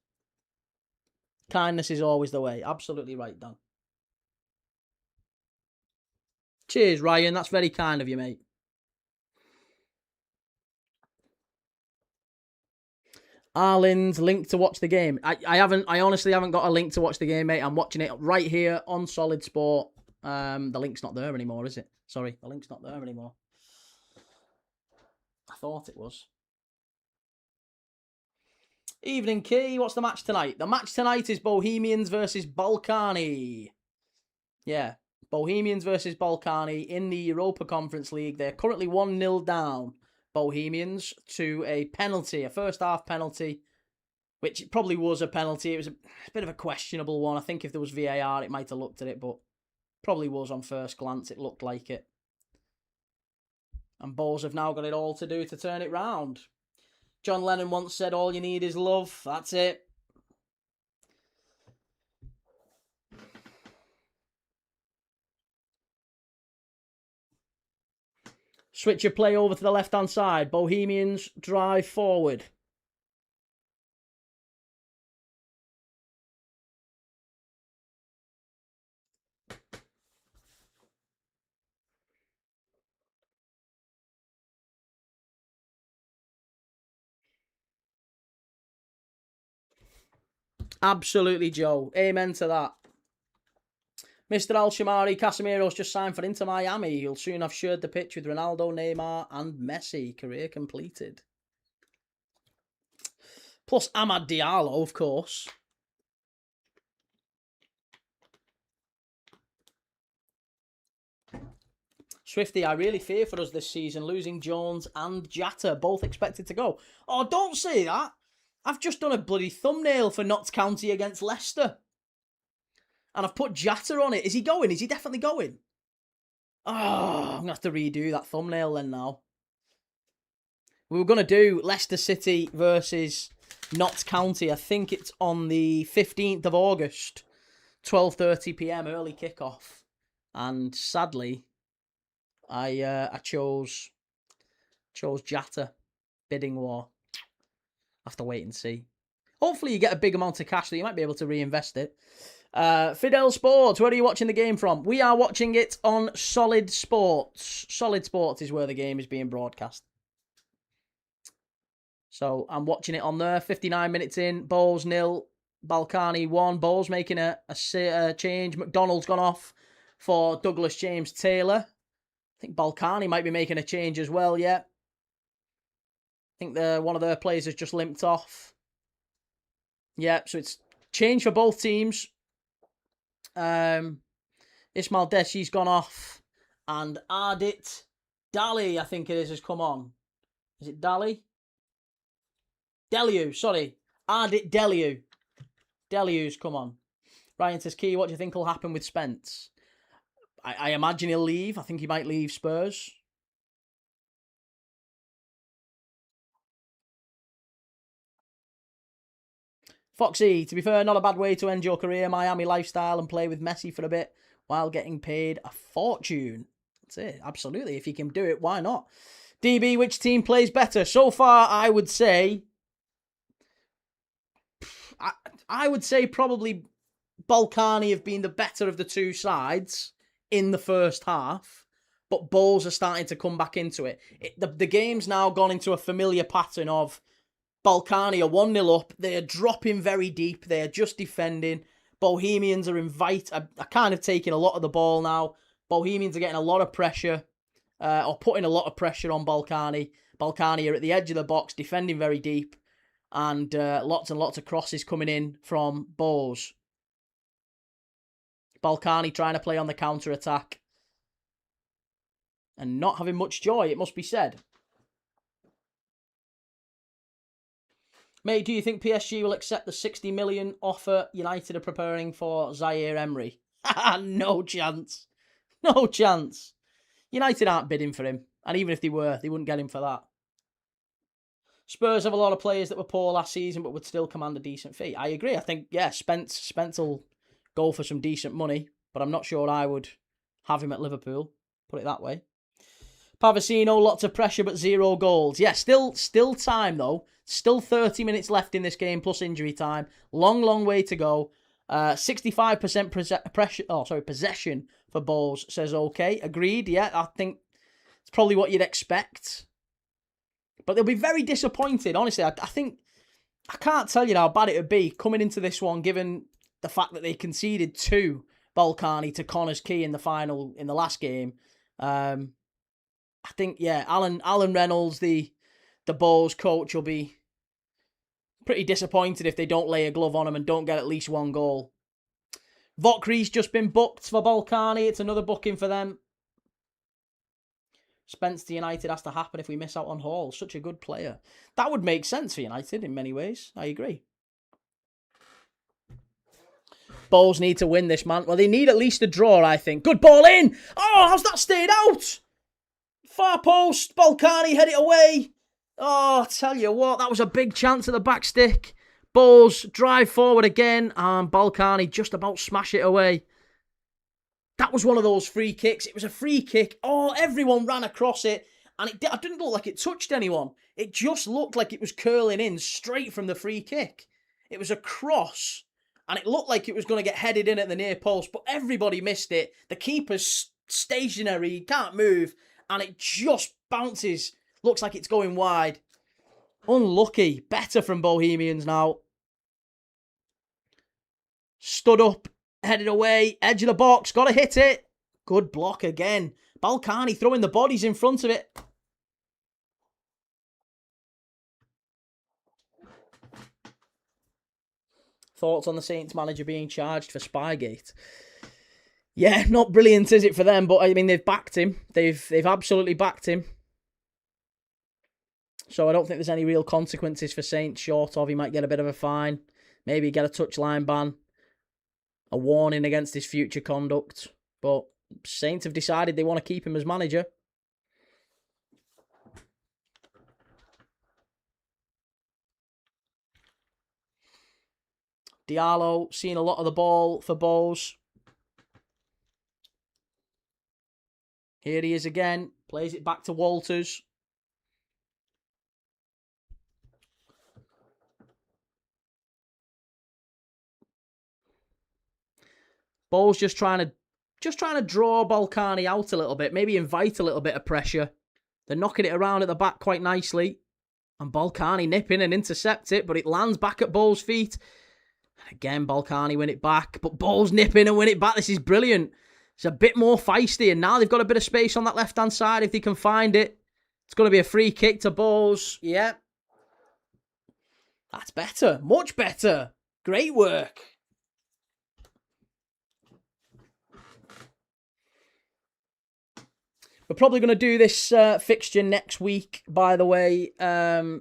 Kindness is always the way. Absolutely right, Dan. Cheers, Ryan. That's very kind of you, mate. Arlen's link to watch the game. I honestly haven't got a link to watch the game, mate. I'm watching it right here on Solid Sport. The link's not there anymore, is it? Sorry, the link's not there anymore. I thought it was. Evening, Key. What's the match tonight? The match tonight is Bohemians versus Ballkani. Yeah, Bohemians versus Ballkani in the Europa Conference League. They're currently 1-0 down, Bohemians, to a penalty, a first-half penalty, which probably was a penalty. It was a bit of a questionable one. I think if there was VAR, it might have looked at it, but probably was on first glance. It looked like it. And Bohs have now got it all to do to turn it round. John Lennon once said, all you need is love. That's it. Switch your play over to the left-hand side. Bohemians drive forward. Absolutely, Joe. Amen to that. Mr. Al-Shamari, Casemiro's just signed for Inter Miami. He'll soon have shared the pitch with Ronaldo, Neymar and Messi. Career completed. Plus Amad Diallo, of course. Swifty, I really fear for us this season, losing Jones and Jatta, both expected to go. Oh, don't say that. I've just done a bloody thumbnail for Notts County against Leicester. And I've put Jatta on it. Is he going? Is he definitely going? Oh, I'm going to have to redo that thumbnail then now. We were going to do Leicester City versus Notts County. I think it's on the 15th of August. 12:30 p.m. early kickoff. And sadly, I chose Jatta. Bidding war. Have to wait and see. Hopefully you get a big amount of cash that you might be able to reinvest it. Fidel Sports, where are you watching the game from? We are watching it on Solid Sports. Solid Sports is where the game is being broadcast. So I'm watching it on there. 59 minutes in. Bohs 0. Ballkani 1. Bohs making a change. McDonald's gone off for Douglas James Taylor. I think Ballkani might be making a change as well, yeah. I think one of their players has just limped off. Yeah, so it's change for both teams. Ismail Desi's gone off. And Ardit Dali, I think it is, has come on. Is it Dali? Deliu, sorry. Ardit Deliu. Deliu's come on. Ryan says, Key, what do you think will happen with Spence? I imagine he'll leave. I think he might leave Spurs. Foxy, to be fair, not a bad way to end your career, Miami lifestyle, and play with Messi for a bit while getting paid a fortune. That's it, absolutely. If you can do it, why not? DB, which team plays better? So far, I would say probably Ballkani have been the better of the two sides in the first half, but Bohs are starting to come back into it. The game's now gone into a familiar pattern of Ballkani are 1-0 up. They are dropping very deep. They are just defending. Bohemians are kind of taking a lot of the ball now. Bohemians are getting a lot of pressure, or putting a lot of pressure on Ballkani. Ballkani are at the edge of the box, defending very deep, and lots and lots of crosses coming in from Bohs. Ballkani trying to play on the counter-attack and not having much joy, it must be said. Mate, do you think PSG will accept the 60 million offer United are preparing for Zaire Emery? No chance. No chance. United aren't bidding for him. And even if they were, they wouldn't get him for that. Spurs have a lot of players that were poor last season but would still command a decent fee. I agree. I think, yeah, Spence will go for some decent money, but I'm not sure I would have him at Liverpool. Put it that way. Pavasino, lots of pressure but 0 goals. Yeah, still time though. Still 30 minutes left in this game plus injury time. Long way to go. 65% possession for Bohs says okay. Agreed, yeah. I think it's probably what you'd expect. But they'll be very disappointed. Honestly, I think I can't tell you how bad it would be coming into this one given the fact that they conceded 2 Ballkani to Connor's Key in the last game. I think, yeah, Alan Reynolds, the Bohs coach, will be pretty disappointed if they don't lay a glove on him and don't get at least 1 goal. Vokri's just been booked for Ballkani. It's another booking for them. Spence to United has to happen if we miss out on Hall. Such a good player. That would make sense for United in many ways. I agree. Bohs need to win this, man. Well, they need at least a draw, I think. Good ball in. Oh, how's that stayed out? Far post. Ballkani head it away. Oh, I tell you what, that was a big chance at the back stick. Bohs drive forward again, and Ballkani just about smash it away. That was one of those free kicks. It was a free kick. Oh, everyone ran across it, and it didn't look like it touched anyone. It just looked like it was curling in straight from the free kick. It was a cross, and it looked like it was going to get headed in at the near post, but everybody missed it. The keeper's stationary, he can't move, and it just bounces. Looks like it's going wide. Unlucky. Better from Bohemians now. Stood up. Headed away. Edge of the box. Got to hit it. Good block again. Ballkani throwing the bodies in front of it. Thoughts on the Saints manager being charged for Spygate? Yeah, not brilliant, is it, for them? But, I mean, they've backed him. They've absolutely backed him. So I don't think there's any real consequences for Saints short of he might get a bit of a fine. Maybe get a touchline ban. A warning against his future conduct. But Saints have decided they want to keep him as manager. Diallo seeing a lot of the ball for Bohs. Here he is again. Plays it back to Walters. Bohs just trying to draw Ballkani out a little bit, maybe invite a little bit of pressure. They're knocking it around at the back quite nicely. And Ballkani nipping and intercept it, but it lands back at Bohs' feet. And again, Ballkani win it back, but Bohs nipping and win it back. This is brilliant. It's a bit more feisty, and now they've got a bit of space on that left-hand side if they can find it. It's going to be a free kick to Bohs. Yeah. That's better. Much better. Great work. We're probably going to do this fixture next week, by the way. The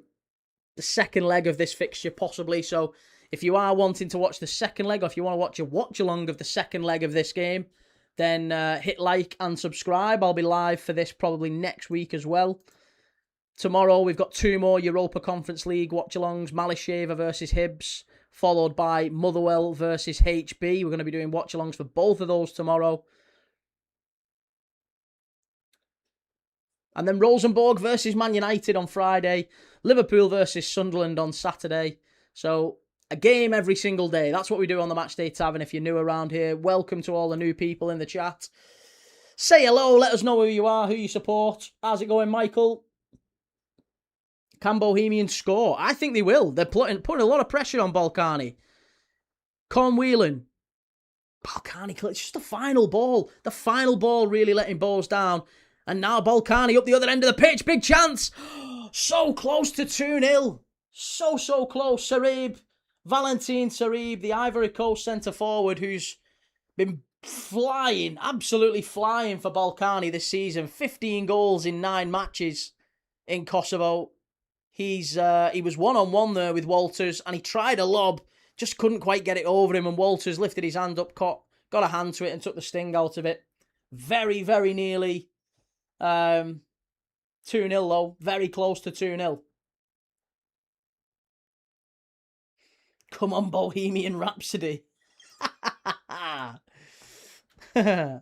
second leg of this fixture, possibly. So if you are wanting to watch the second leg, or if you want to watch a watch-along of the second leg of this game, then hit like and subscribe. I'll be live for this probably next week as well. Tomorrow, we've got 2 more Europa Conference League watch-alongs. Malisheva versus Hibs followed by Motherwell versus HB. We're going to be doing watch-alongs for both of those tomorrow. And then Rosenborg versus Man United on Friday. Liverpool versus Sunderland on Saturday. So a game every single day. That's what we do on the Matchday Tavern. If you're new around here, welcome to all the new people in the chat. Say hello. Let us know who you are, who you support. How's it going, Michael? Can Bohemians score? I think they will. They're putting a lot of pressure on Ballkani. Con Whelan. Ballkani, it's just the final ball. The final ball really letting Bohs down. And now Ballkani up the other end of the pitch. Big chance. So close to 2-0. So close. Sarib. Valentin Sarib, the Ivory Coast centre-forward who's been flying, absolutely flying for Ballkani this season. 15 goals in 9 matches in Kosovo. He was one-on-one there with Walters and he tried a lob, just couldn't quite get it over him, and Walters lifted his hand up, got a hand to it and took the sting out of it. Very, very nearly 2-0 though. Very close to 2-0. Come on, Bohemian Rhapsody. It's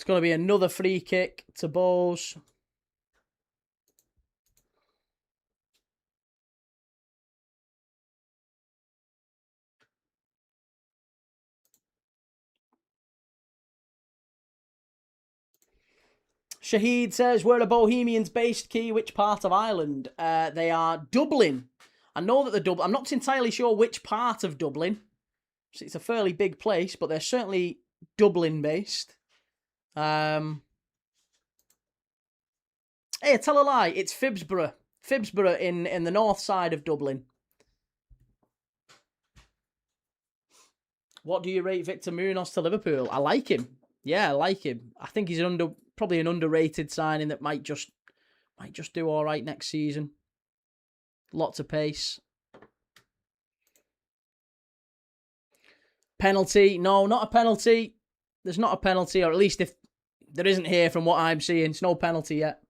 going to be another free kick to Bohs. Shahid says, where are Bohemians based, Key? Which part of Ireland? They are Dublin. I know that they're Dublin. I'm not entirely sure which part of Dublin. It's a fairly big place, but they're certainly Dublin based. Hey, I tell a lie. It's Phibsborough. Phibsborough in the north side of Dublin. What do you rate Victor Munoz to Liverpool? I like him. Yeah, I like him. I think he's probably an underrated signing that might just do all right next season. Lots of pace. Penalty? No, not a penalty. There's not a penalty, or at least if there isn't here from what I'm seeing, it's no penalty yet.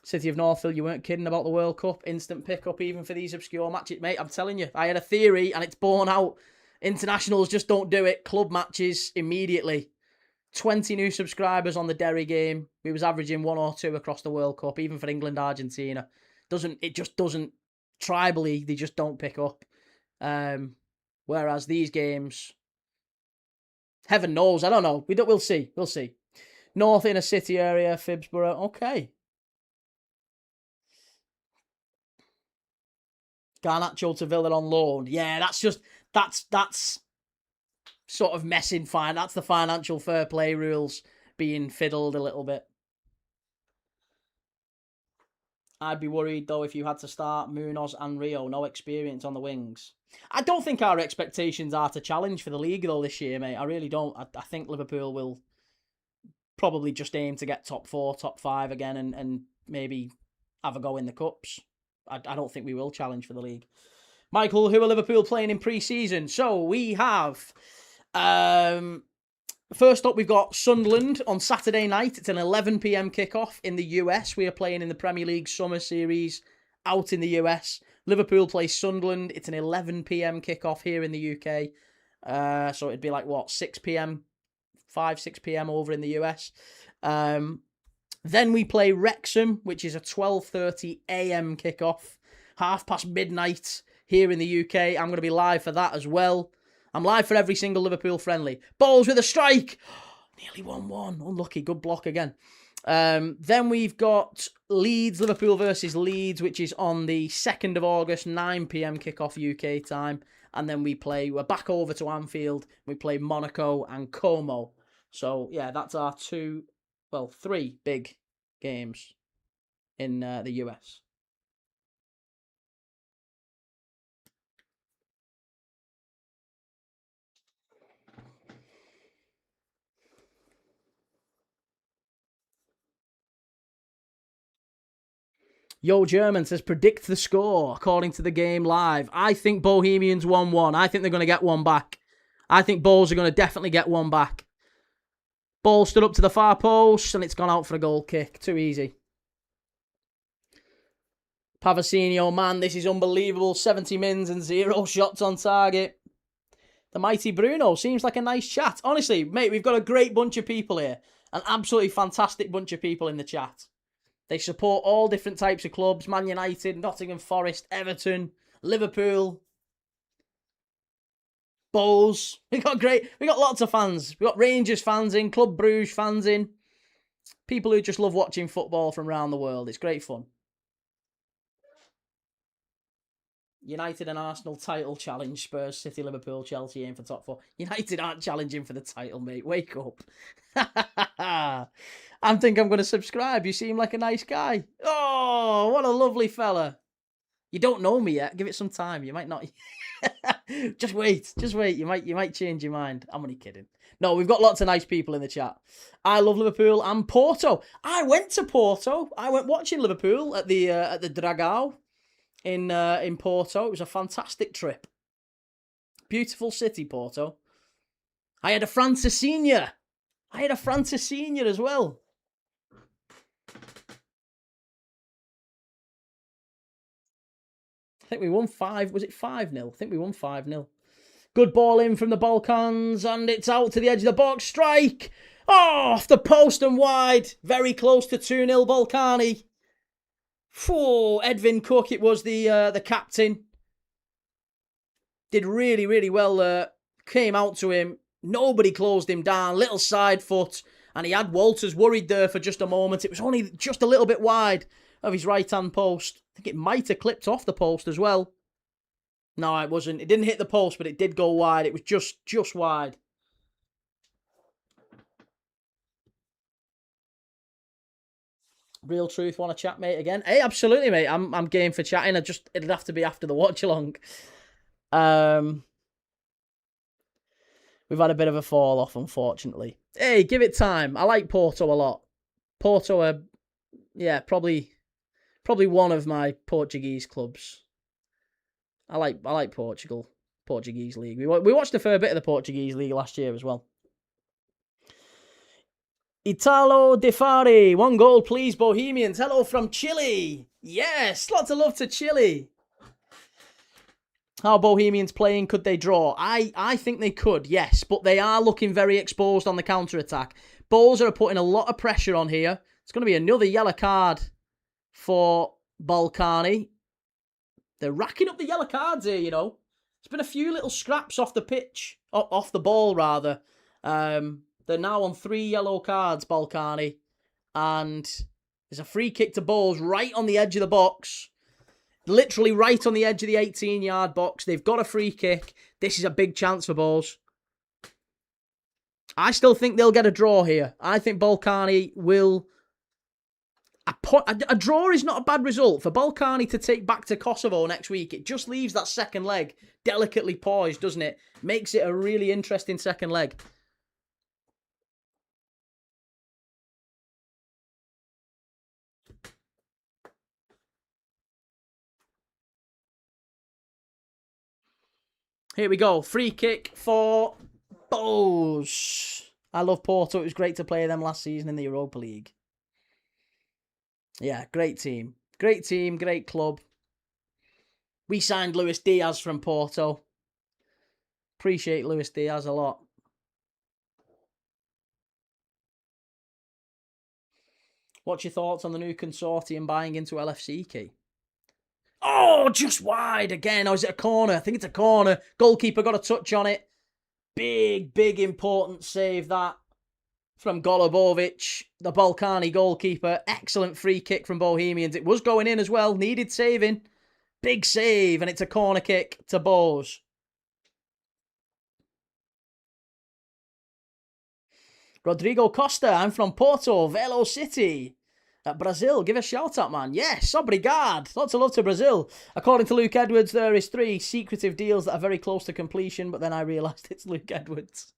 City of Northfield, you weren't kidding about the World Cup. Instant pickup even for these obscure matches. Mate, I'm telling you, I had a theory and it's borne out. Internationals just don't do it. Club matches immediately. 20 new subscribers on the Derry game. We was averaging 1 or 2 across the World Cup, even for England, Argentina. It just doesn't, tribally, they just don't pick up. Whereas these games, heaven knows, I don't know. We'll see. North inner city area, Phibsborough. Okay. Garnacho to Villa on loan. Yeah, that's sort of messing fine. That's the financial fair play rules being fiddled a little bit. I'd be worried though if you had to start Munoz and Rio, no experience on the wings. I don't think our expectations are to challenge for the league though this year, mate. I really don't. I think Liverpool will probably just aim to get top 4, top 5 again and maybe have a go in the cups. I don't think we will challenge for the league. Michael, who are Liverpool playing in pre-season? So we have, first up, we've got Sunderland on Saturday night. It's an 11 p.m. kickoff in the US. We are playing in the Premier League Summer Series out in the US. Liverpool plays Sunderland. It's an 11 p.m. kickoff here in the UK. So it'd be like, 6 p.m., 6 p.m. over in the US. Then we play Wrexham, which is a 12:30 a.m. kickoff, midnight here in the UK. I'm going to be live for that as well. I'm live for every single Liverpool friendly. Bohs with a strike. Nearly 1-1. Unlucky. Good block again. Then we've got Liverpool versus Leeds, which is on the 2nd of August, 9 p.m. kickoff UK time. And then we're back over to Anfield. We play Monaco and Como. So, yeah, that's our 3 big games in the US. Yo German says, predict the score according to the game live. I think Bohemians 1-1. I think they're going to get one back. I think Bohs are going to definitely get one back. Ball stood up to the far post and it's gone out for a goal kick. Too easy. Pavacinho, man, this is unbelievable. 70 mins and 0 shots on target. The mighty Bruno seems like a nice chat. Honestly, mate, we've got a great bunch of people here. An absolutely fantastic bunch of people in the chat. They support all different types of clubs. Man United, Nottingham Forest, Everton, Liverpool, Bohs. We got lots of fans. We got Rangers fans in, Club Bruges fans in. People who just love watching football from around the world. It's great fun. United and Arsenal title challenge. Spurs, City, Liverpool, Chelsea aim for top 4. United aren't challenging for the title, mate. Wake up. I think I'm going to subscribe. You seem like a nice guy. Oh, what a lovely fella. You don't know me yet. Give it some time. You might not. Just wait. You might change your mind. I'm only kidding. No, we've got lots of nice people in the chat. I love Liverpool and Porto. I went to Porto. I went watching Liverpool at the Dragão in Porto. It was a fantastic trip. Beautiful city, Porto. I had a Francesinha. As well. I think we won 5. Was it 5-0? I think we won 5-0. Good ball in from the Balkans, and it's out to the edge of the box. Strike! Oh, off the post and wide. Very close to 2-0 Ballkani. Edvin Cook, it was the captain. Did really, really well. Came out to him. Nobody closed him down. Little side foot. And he had Walters worried there for just a moment. It was only just a little bit wide of his right-hand post. I think it might have clipped off the post as well. No, it wasn't. It didn't hit the post, but it did go wide. It was just wide. Real Truth, want to chat, mate, again? Hey, absolutely, mate. I'm game for chatting. It'd have to be after the watch-along. We've had a bit of a fall-off, unfortunately. Hey, give it time. I like Porto a lot. Porto are, yeah, probably one of my Portuguese clubs. I like Portugal, Portuguese league. We watched a fair bit of the Portuguese league last year as well. Italo De Fari, 1 goal, please, Bohemians. Hello from Chile. Yes, lots of love to Chile. How are Bohemians playing? Could they draw? I think they could, yes, but they are looking very exposed on the counter-attack. Bohs are putting a lot of pressure on here. It's going to be another yellow card for Ballkani. They're racking up the yellow cards here, you know. There's been a few little scraps off the pitch, off the ball, rather. They're now on 3 yellow cards, Ballkani. And there's a free kick to Bohs right on the edge of the box. Literally right on the edge of the 18-yard box. They've got a free kick. This is a big chance for Bohs. I still think they'll get a draw here. I think Ballkani will... A draw is not a bad result. For Ballkani to take back to Kosovo next week, it just leaves that second leg delicately poised, doesn't it? Makes it a really interesting second leg. Here we go. Free kick for Bohs. I love Porto. It was great to play them last season in the Europa League. Yeah, great team. Great team, great club. We signed Luis Diaz from Porto. Appreciate Luis Diaz a lot. What's your thoughts on the new consortium buying into LFC key? Oh, just wide again. Oh, is it a corner? I think it's a corner. Goalkeeper got a touch on it. Big, important save that from Golubovic, the Ballkani goalkeeper. Excellent free kick from Bohemians. It was going in as well. Needed saving. Big save, and it's a corner kick to Bohs. Rodrigo Costa, I'm from Porto, Velo City. Brazil, give a shout out, man. Yes, obrigado. Lots of love to Brazil. According to Luke Edwards, there is 3 secretive deals that are very close to completion, but then I realised it's Luke Edwards.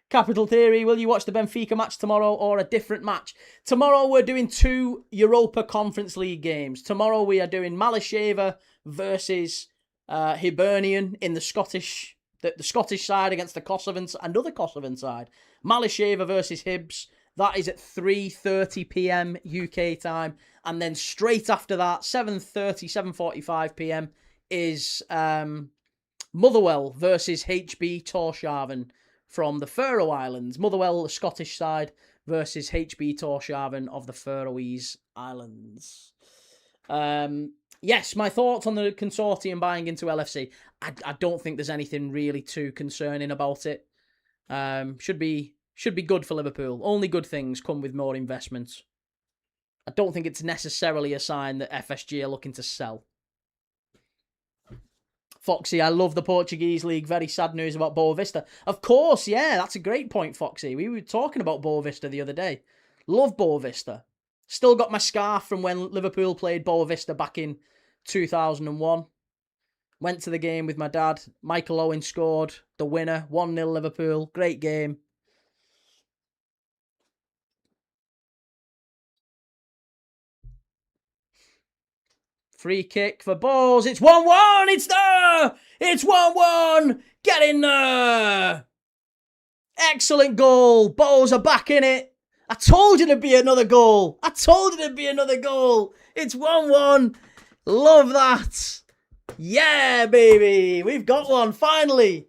Capital Theory, will you watch the Benfica match tomorrow or a different match? Tomorrow we're doing 2 Europa Conference League games. Tomorrow we are doing Malasheva versus Hibernian in the Scottish side against the Kosovan, another Kosovan side. Malasheva versus Hibs. That is at 3:30 p.m. UK time. And then straight after that, 7:45 p.m. is Motherwell versus HB Tórshavn from the Faroe Islands. Motherwell, the Scottish side, versus HB Tórshavn of the Faroese Islands. Yes, my thoughts on the consortium buying into LFC. I don't think there's anything really too concerning about it. Should be good for Liverpool. Only good things come with more investments. I don't think it's necessarily a sign that FSG are looking to sell. Foxy, I love the Portuguese league. Very sad news about Boa Vista. Of course, yeah, that's a great point, Foxy. We were talking about Boa Vista the other day. Love Boa Vista. Still got my scarf from when Liverpool played Boa Vista back in 2001. Went to the game with my dad. Michael Owen scored the winner. 1-0 Liverpool. Great game. Free kick for Bohs. It's 1-1. It's there. It's 1-1. Get in there. Excellent goal. Bohs are back in it. I told you there'd be another goal. It's 1-1. Love that. Yeah, baby. We've got one. Finally.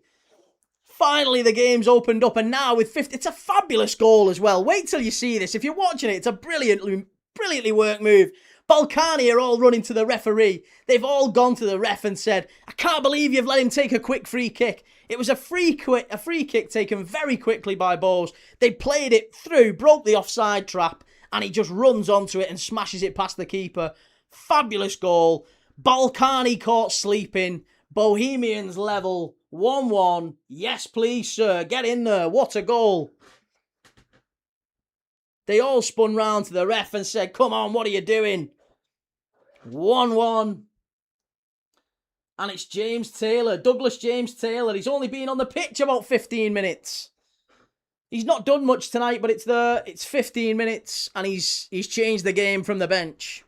Finally, the game's opened up. And now with 50... It's a fabulous goal as well. Wait till you see this. If you're watching it, it's a brilliantly worked move. Ballkani are all running to the referee. They've all gone to the ref and said, I can't believe you've let him take a quick free kick. It was a free kick taken very quickly by Bohs. They played it through, broke the offside trap, and he just runs onto it and smashes it past the keeper. Fabulous goal. Ballkani caught sleeping. Bohemians level 1-1. Yes, please, sir. Get in there. What a goal. They all spun round to the ref and said, come on, what are you doing? 1-1. And it's James Taylor, Douglas James Taylor. He's only been on the pitch about 15 minutes. He's not done much tonight, but it's 15 minutes and he's changed the game from the bench.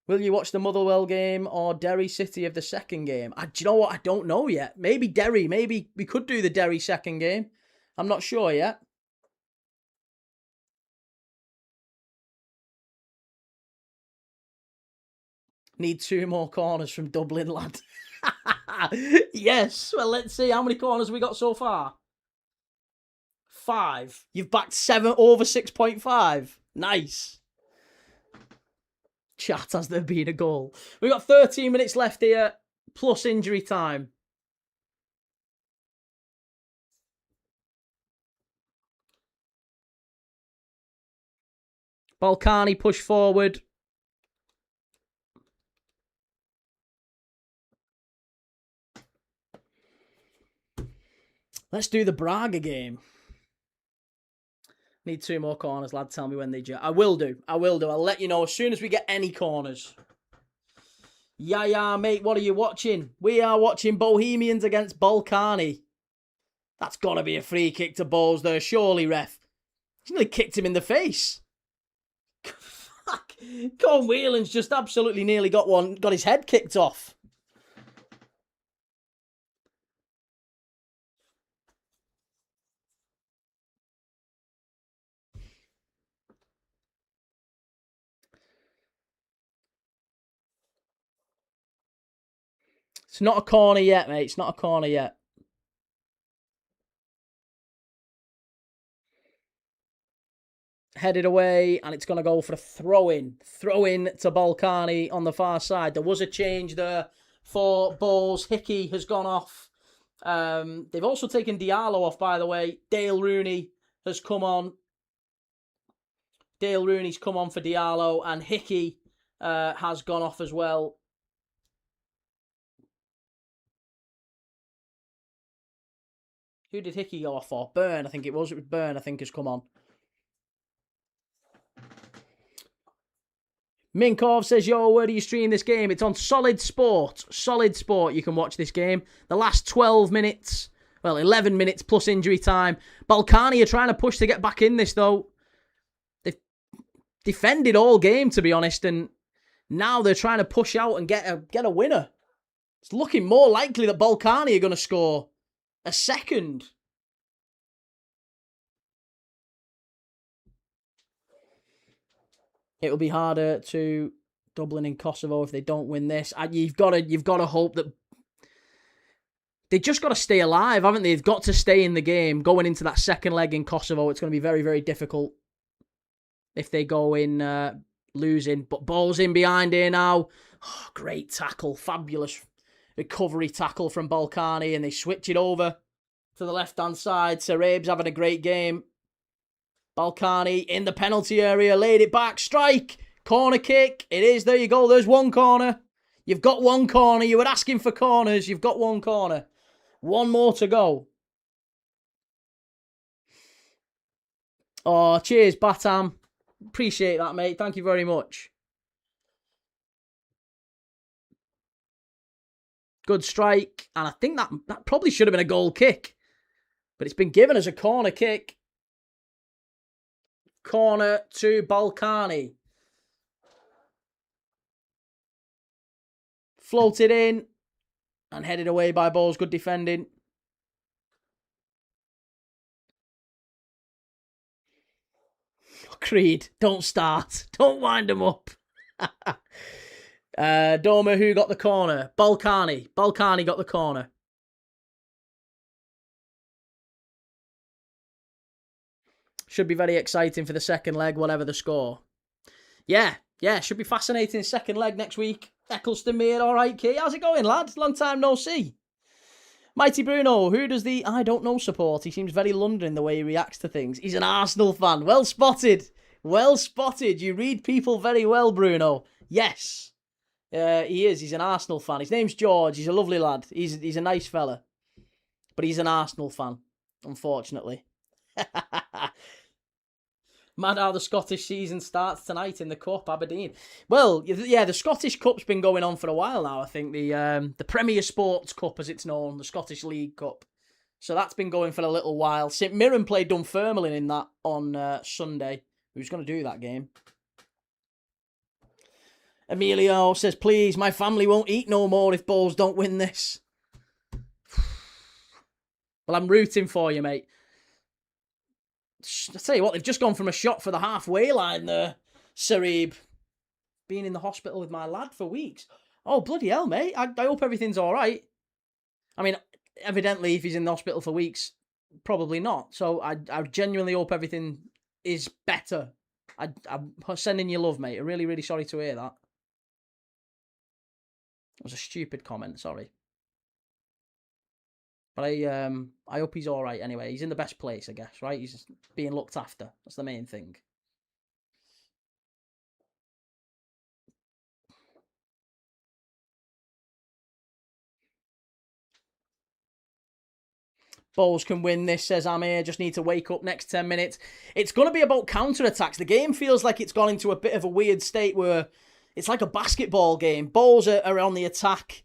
Will you watch the Motherwell game or Derry City of the second game? Do you know what? I don't know yet. Maybe Derry. Maybe we could do the Derry second game. I'm not sure yet. Need 2 more corners from Dublin, lad. Yes. Well, let's see. How many corners have we got so far? 5. You've backed 7 over 6.5. Nice. Chat, has there been a goal? We've got 13 minutes left here, plus injury time. Ballkani push forward. Let's do the Braga game. Need 2 more corners, lad. Tell me when they I will do. I'll let you know as soon as we get any corners. Yeah, mate. What are you watching? We are watching Bohemians against Ballkani. That's got to be a free kick to Bohs there. Surely, ref. He's nearly kicked him in the face. Fuck. Colin Whelan's just absolutely nearly got his head kicked off. It's not a corner yet, mate. It's not a corner yet. Headed away, and it's going to go for a throw-in. Throw-in to Ballkani on the far side. There was a change there for Bohs. Hickey has gone off. They've also taken Diallo off, by the way. Dale Rooney has come on. Dale Rooney's come on for Diallo, and Hickey has gone off as well. Who did Hickey go off for? Byrne, I think it was. It was Byrne, I think, has come on. Minkov says, yo, where do you stream this game? It's on Solid Sport. Solid Sport, you can watch this game. The last 12 minutes Well, 11 minutes plus injury time. Ballkani are trying to push to get back in this, though. They've defended all game, to be honest, and now they're trying to push out and get a winner. It's looking more likely that Ballkani are going to score a second. It will be harder to Dublin and Kosovo if they don't win this. You've got to hope that they just got to stay alive, haven't they? They've got to stay in the game going into that second leg in Kosovo. It's going to be very, very difficult if they go in losing. But Bohs in behind here now. Oh, great tackle, fabulous recovery tackle from Ballkani, and they switch it over to the left-hand side. Sarab's having a great game. Ballkani in the penalty area, laid it back, strike, corner kick. It is, there you go, there's one corner. You've got one corner. You were asking for corners. You've got one corner. One more to go. Oh, cheers, Batam. Appreciate that, mate. Thank you very much. Good strike. And I think that probably should have been a goal kick. But it's been given as a corner kick. Corner to Ballkani. Floated in. And headed away by Bohs. Good defending. Creed, don't start. Don't wind them up. Doma, who got the corner? Ballkani. Ballkani got the corner. Should be very exciting for the second leg, whatever the score. Yeah, should be fascinating second leg next week. Eccleston-Mere, all right, Key. How's it going, lad? Long time no see. Mighty Bruno, who does the I don't know support? He seems very London in the way he reacts to things. He's an Arsenal fan. Well spotted. Well spotted. You read people very well, Bruno. Yes. He is. He's an Arsenal fan. His name's George. He's a lovely lad. He's a nice fella. But he's an Arsenal fan, unfortunately. Mad how the Scottish season starts tonight in the Cup, Aberdeen. Well, yeah, the Scottish Cup's been going on for a while now, I think. The Premier Sports Cup, as it's known, the Scottish League Cup. So that's been going for a little while. St Mirren played Dunfermline in that on Sunday. Who's going to do that game? Emilio says, please, my family won't eat no more if Bohs don't win this. Well, I'm rooting for you, mate. I tell you what, they've just gone from a shot for the halfway line there. Sarib. Been in the hospital with my lad for weeks. Oh, bloody hell, mate. I hope everything's all right. I mean, evidently, if he's in the hospital for weeks, probably not. So I genuinely hope everything is better. I'm sending you love, mate. I'm really, really sorry to hear that. It was a stupid comment, sorry. But I hope he's all right anyway. He's in the best place, I guess, right? He's being looked after. That's the main thing. Bohs can win this, says Amir. Just need to wake up next 10 minutes. It's going to be about counter-attacks. The game feels like it's gone into a bit of a weird state where it's like a basketball game. Bohs are on the attack.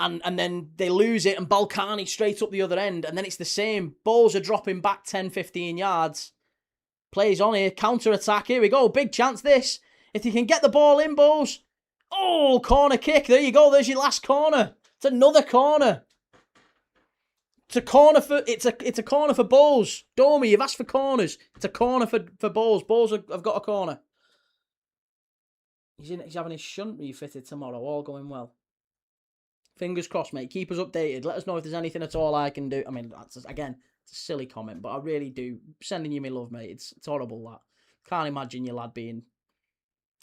And then they lose it, and Ballkani straight up the other end, and then it's the same. Bohs are dropping back 10, 15 yards. Plays on here, counter-attack, here we go, big chance this. If you can get the ball in, Bohs. Oh, corner kick, there you go, there's your last corner. It's another corner. It's a corner for Bohs. Domi, you've asked for corners. It's a corner for Bohs. Bohs have got a corner. He's having his shunt refitted tomorrow, all going well. Fingers crossed, mate. Keep us updated. Let us know if there's anything at all I can do. I mean, again, it's a silly comment, but I really do. Sending you my love, mate. It's horrible, that. Can't imagine your lad being...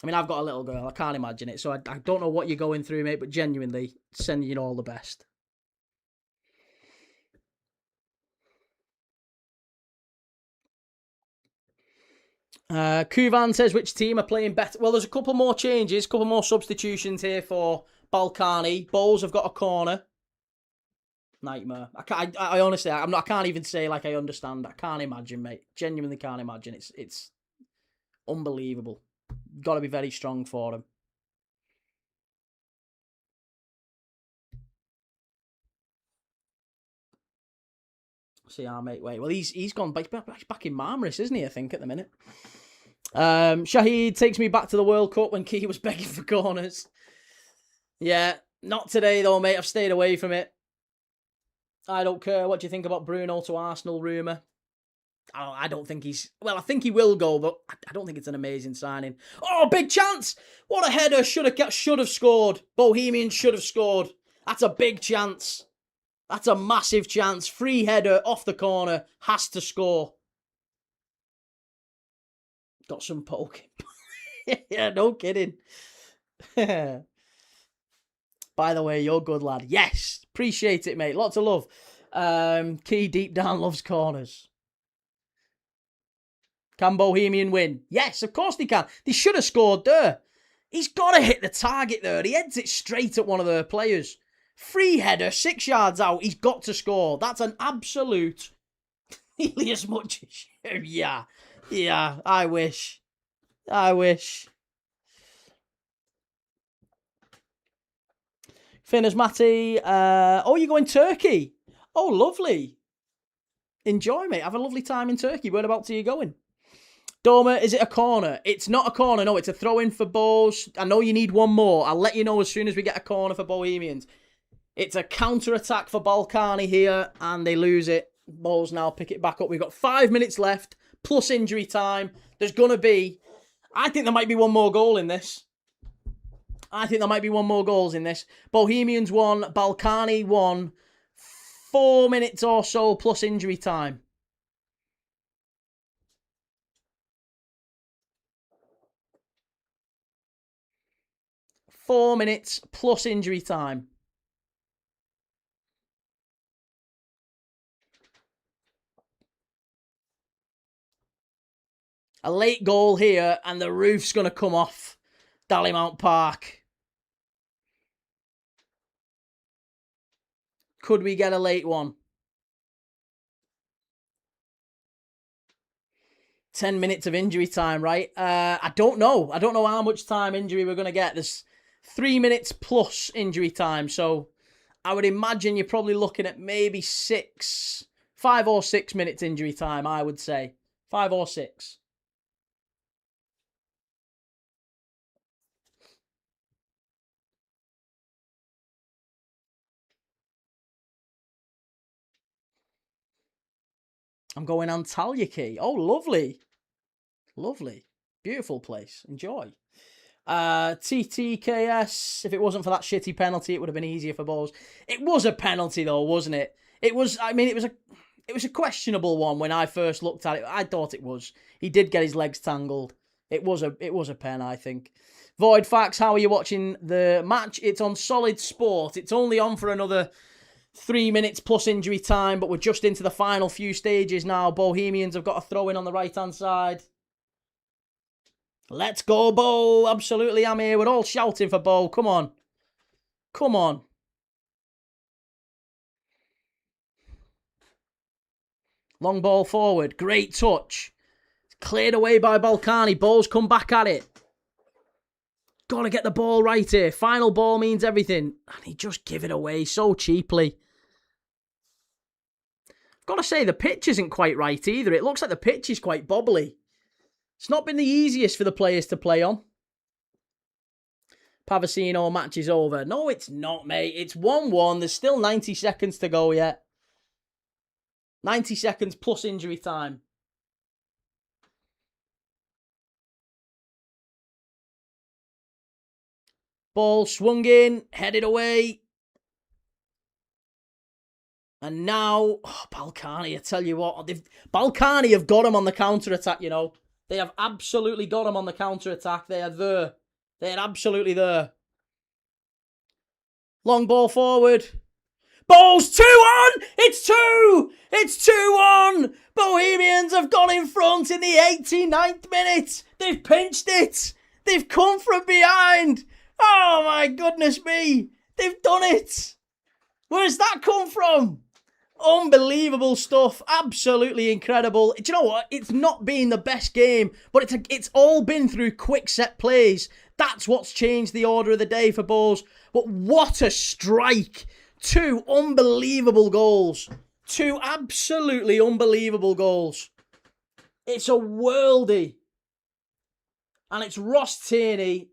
I mean, I've got a little girl. I can't imagine it. So I don't know what you're going through, mate, but genuinely, sending you all the best. Kuvan says, which team are playing better? Well, there's a couple more changes, a couple more substitutions here for Ballkani. Bohs have got a corner. Nightmare. I honestly, I can't even say like I understand. I can't imagine, mate. Genuinely can't imagine. It's unbelievable. Got to be very strong for them. See our mate. Wait, well, he's gone back in Marmaris, isn't he? I think at the minute. Shahid takes me back to the World Cup when Key was begging for corners. Yeah, not today though, mate. I've stayed away from it. I don't care. What do you think about Bruno to Arsenal rumour? I don't think he's... Well, I think he will go, but I don't think it's an amazing signing. Oh, big chance! What a header. Should have scored. Bohemian should have scored. That's a big chance. That's a massive chance. Free header off the corner. Has to score. Got some poking. Yeah, no kidding. By the way, you're good, lad. Yes. Appreciate it, mate. Lots of love. Key deep down loves corners. Can Bohemian win? Yes, of course they can. They should have scored there. He's got to hit the target there. He heads it straight at one of their players. Free header, 6 yards out. He's got to score. That's an absolute... Nearly as much as you. Yeah, I wish. Finners Matty. Oh, you're going Turkey. Oh, lovely. Enjoy, mate. Have a lovely time in Turkey. Whereabouts are you going? Doma, is it a corner? It's not a corner, no. It's a throw-in for Bohs. I know you need one more. I'll let you know as soon as we get a corner for Bohemians. It's a counter-attack for Ballkani here, and they lose it. Bohs now pick it back up. We've got 5 minutes left, plus injury time. There's going to be... I think there might be one more goal in this. Bohemians won, Ballkani won. 4 minutes or so plus injury time. Four minutes plus injury time. A late goal here and the roof's going to come off Dalymount Park. Could we get a late one? 10 minutes of injury time, right? I don't know. I don't know how much time injury we're going to get. There's 3 minutes plus injury time. So I would imagine you're probably looking at maybe 5 or 6 minutes injury time, I would say. 5 or 6. I'm going Antalya Key. Oh, lovely. Lovely. Beautiful place. Enjoy. TTKS. If it wasn't for that shitty penalty, it would have been easier for Bohs. It was a penalty though, wasn't it? It was a questionable one when I first looked at it. I thought it was. He did get his legs tangled. It was a pen, I think. Void Facts, how are you watching the match? It's on Solid Sport. It's only on for another 3 minutes plus injury time, but we're just into the final few stages now. Bohemians have got a throw in on the right-hand side. Let's go, Bo. Absolutely, I'm here. We're all shouting for Bo. Come on. Come on. Long ball forward. Great touch. Cleared away by Ballkani. Bohs come back at it. Got to get the ball right here. Final ball means everything. And he just give it away so cheaply. I've got to say, the pitch isn't quite right either. It looks like the pitch is quite bobbly. It's not been the easiest for the players to play on. Pavasino, match is over. No, it's not, mate. It's 1-1. There's still 90 seconds to go yet. 90 seconds plus injury time. Ball swung in, headed away. And now, Ballkani, I tell you what, Ballkani have got him on the counter-attack, you know. They have absolutely got him on the counter-attack. They are there. They are absolutely there. Long ball forward. Bohs 2-1! It's 2! It's 2-1! Bohemians have gone in front in the 89th minute. They've pinched it. They've come from behind. Oh my goodness me. They've done it. Where's that come from? Unbelievable stuff. Absolutely incredible. Do you know what? It's not been the best game, but it's all been through quick set plays. That's what's changed the order of the day for Bohs. But what a strike. 2 unbelievable goals Two absolutely unbelievable goals. It's a worldie. And it's Ross Tierney.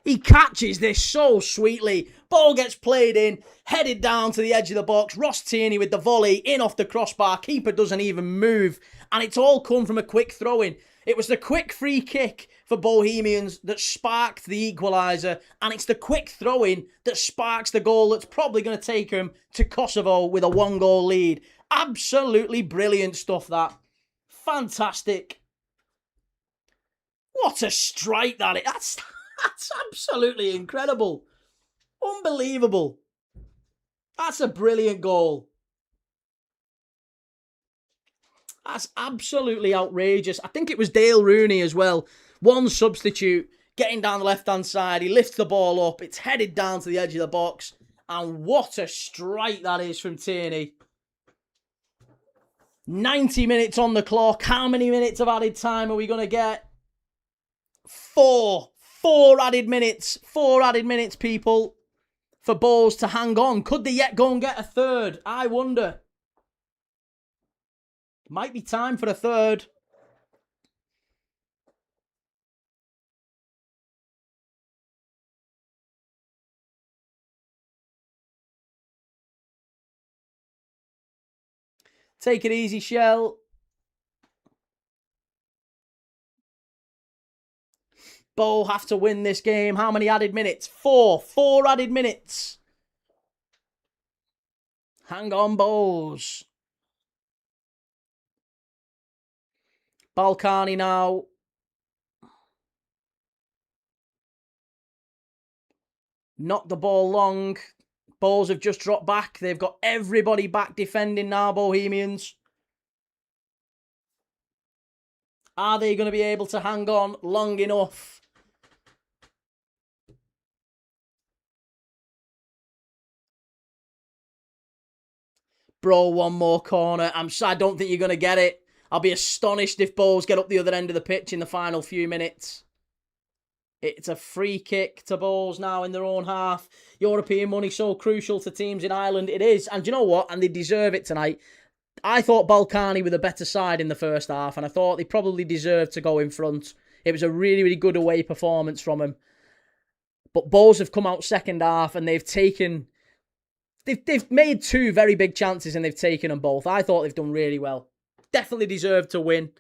He catches this so sweetly. Ball gets played in, headed down to the edge of the box. Ross Tierney with the volley, in off the crossbar. Keeper doesn't even move. And it's all come from a quick throw-in. It was the quick free kick for Bohemians that sparked the equaliser. And it's the quick throw-in that sparks the goal that's probably going to take them to Kosovo with a 1-goal lead. Absolutely brilliant stuff, that. Fantastic. What a strike that is. That's absolutely incredible. Unbelievable. That's a brilliant goal. That's absolutely outrageous. I think it was Dale Rooney as well. One substitute, getting down the left-hand side. He lifts the ball up. It's headed down to the edge of the box. And what a strike that is from Tierney. 90 minutes on the clock. How many minutes of added time are we going to get? 4 added minutes. 4 added minutes, people, for Bohs to hang on. Could they yet go and get a third? I wonder. Might be time for a third. Take it easy, Shell. Bohs have to win this game. How many added minutes? 4. 4 added minutes. Hang on, Bohs. Ballkani now. Knocked the ball long. Bohs have just dropped back. They've got everybody back defending now, Bohemians. Are they going to be able to hang on long enough? Bro, one more corner. I don't think you're going to get it. I'll be astonished if Bohs get up the other end of the pitch in the final few minutes. It's a free kick to Bohs now in their own half. European money so crucial to teams in Ireland. It is. And do you know what? And they deserve it tonight. I thought Ballkani were the better side in the first half, and I thought they probably deserved to go in front. It was a really, really good away performance from them. But Bohs have come out second half, and they've made 2 very big chances, and they've taken them both. I thought they've done really well. Definitely deserved to win.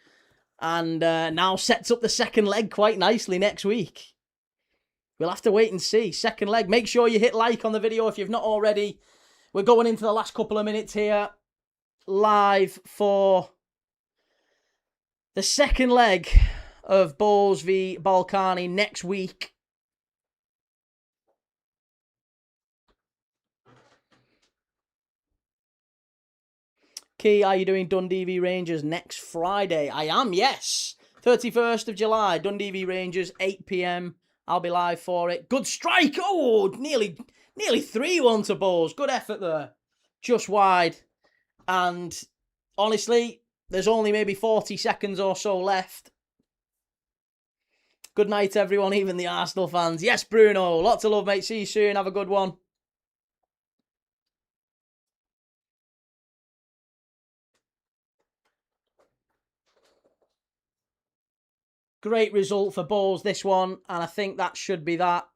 And now sets up the second leg quite nicely next week. We'll have to wait and see. Second leg. Make sure you hit like on the video if you've not already. We're going into the last couple of minutes here. Live for the second leg of Bohs v Ballkani next week. Key, are you doing Dundee v Rangers next Friday? I am, yes. 31st of July, Dundee v Rangers, 8 p.m. I'll be live for it. Good strike. Oh, nearly 3-1 to Bohs. Good effort there. Just wide. And honestly, there's only maybe 40 seconds or so left. Good night, everyone, even the Arsenal fans. Yes, Bruno. Lots of love, mate. See you soon. Have a good one. Great result for Bohs, this one. And I think that should be that.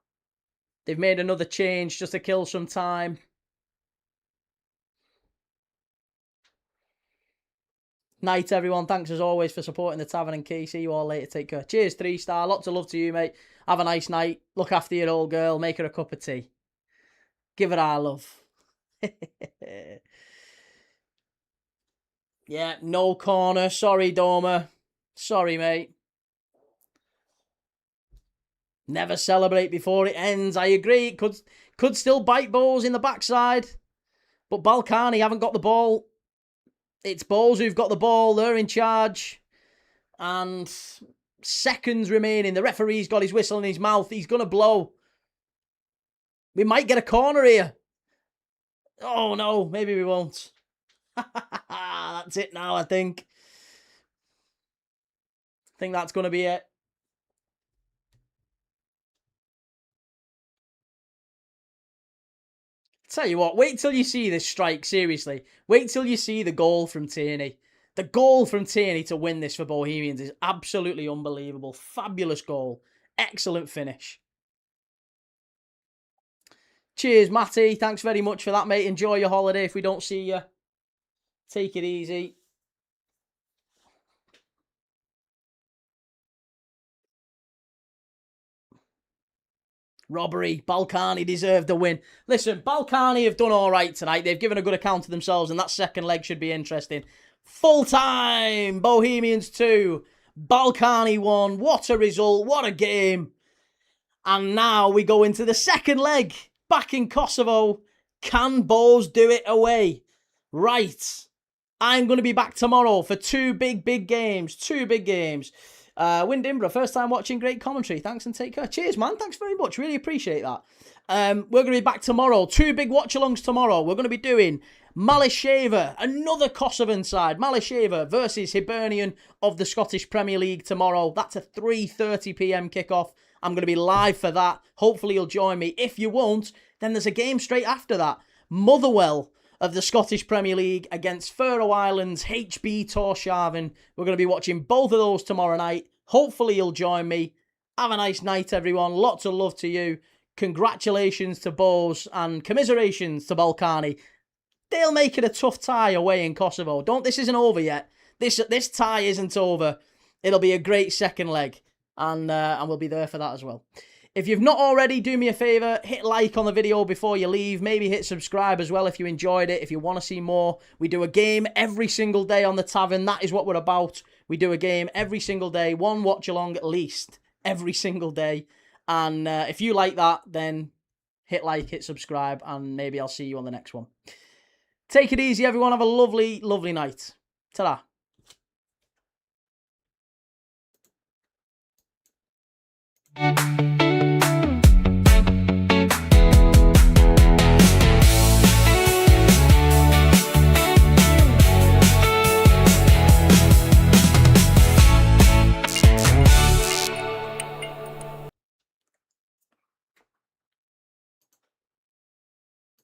They've made another change just to kill some time. Night, everyone. Thanks as always for supporting the Tavern and Key. See you all later. Take care. Cheers, 3-star. Lots of love to you, mate. Have a nice night. Look after your old girl. Make her a cup of tea. Give her our love. Yeah, no corner. Sorry, Doma. Sorry, mate. Never celebrate before it ends. I agree. It could still bite Bohs in the backside. But Ballkani haven't got the ball. It's Bohs who've got the ball. They're in charge. And seconds remaining. The referee's got his whistle in his mouth. He's going to blow. We might get a corner here. Oh, no. Maybe we won't. That's it now, I think. I think that's going to be it. Tell you what, wait till you see this strike, seriously. Wait till you see the goal from Tierney. The goal from Tierney to win this for Bohemians is absolutely unbelievable. Fabulous goal. Excellent finish. Cheers, Matty. Thanks very much for that, mate. Enjoy your holiday if we don't see you. Take it easy. Robbery. Ballkani deserved the win. Listen, Ballkani have done all right tonight. They've given a good account of themselves, and that second leg should be interesting. Full time. Bohemians 2. Ballkani 1. What a result. What a game. And now we go into the second leg. Back in Kosovo. Can Bohs do it away? Right. I'm going to be back tomorrow for two big games. Two big games. Windimbra, first time watching, great commentary. Thanks and take care. Cheers, man. Thanks very much. Really appreciate that. We're going to be back tomorrow. Two big watch-alongs tomorrow. We're going to be doing Mislav, another Kosovan side. Mislav versus Hibernian of the Scottish Premier League tomorrow. That's a 3:30 p.m. kickoff. I'm going to be live for that. Hopefully you'll join me. If you won't, then there's a game straight after that. Motherwell of the Scottish Premier League against Faroe Islands HB Tórshavn. We're going to be watching both of those tomorrow night. Hopefully you'll join me. Have a nice night, everyone. Lots of love to you. Congratulations to Bohs and commiserations to Ballkani. They'll make it a tough tie away in Kosovo. This isn't over yet. This tie isn't over. It'll be a great second leg, and we'll be there for that as well. If you've not already, do me a favour, hit like on the video before you leave. Maybe hit subscribe as well if you enjoyed it, if you want to see more. We do a game every single day on the Tavern. That is what we're about. We do a game every single day, one watch-along at least, every single day. And if you like that, then hit like, hit subscribe, and maybe I'll see you on the next one. Take it easy, everyone. Have a lovely, lovely night. Ta-da.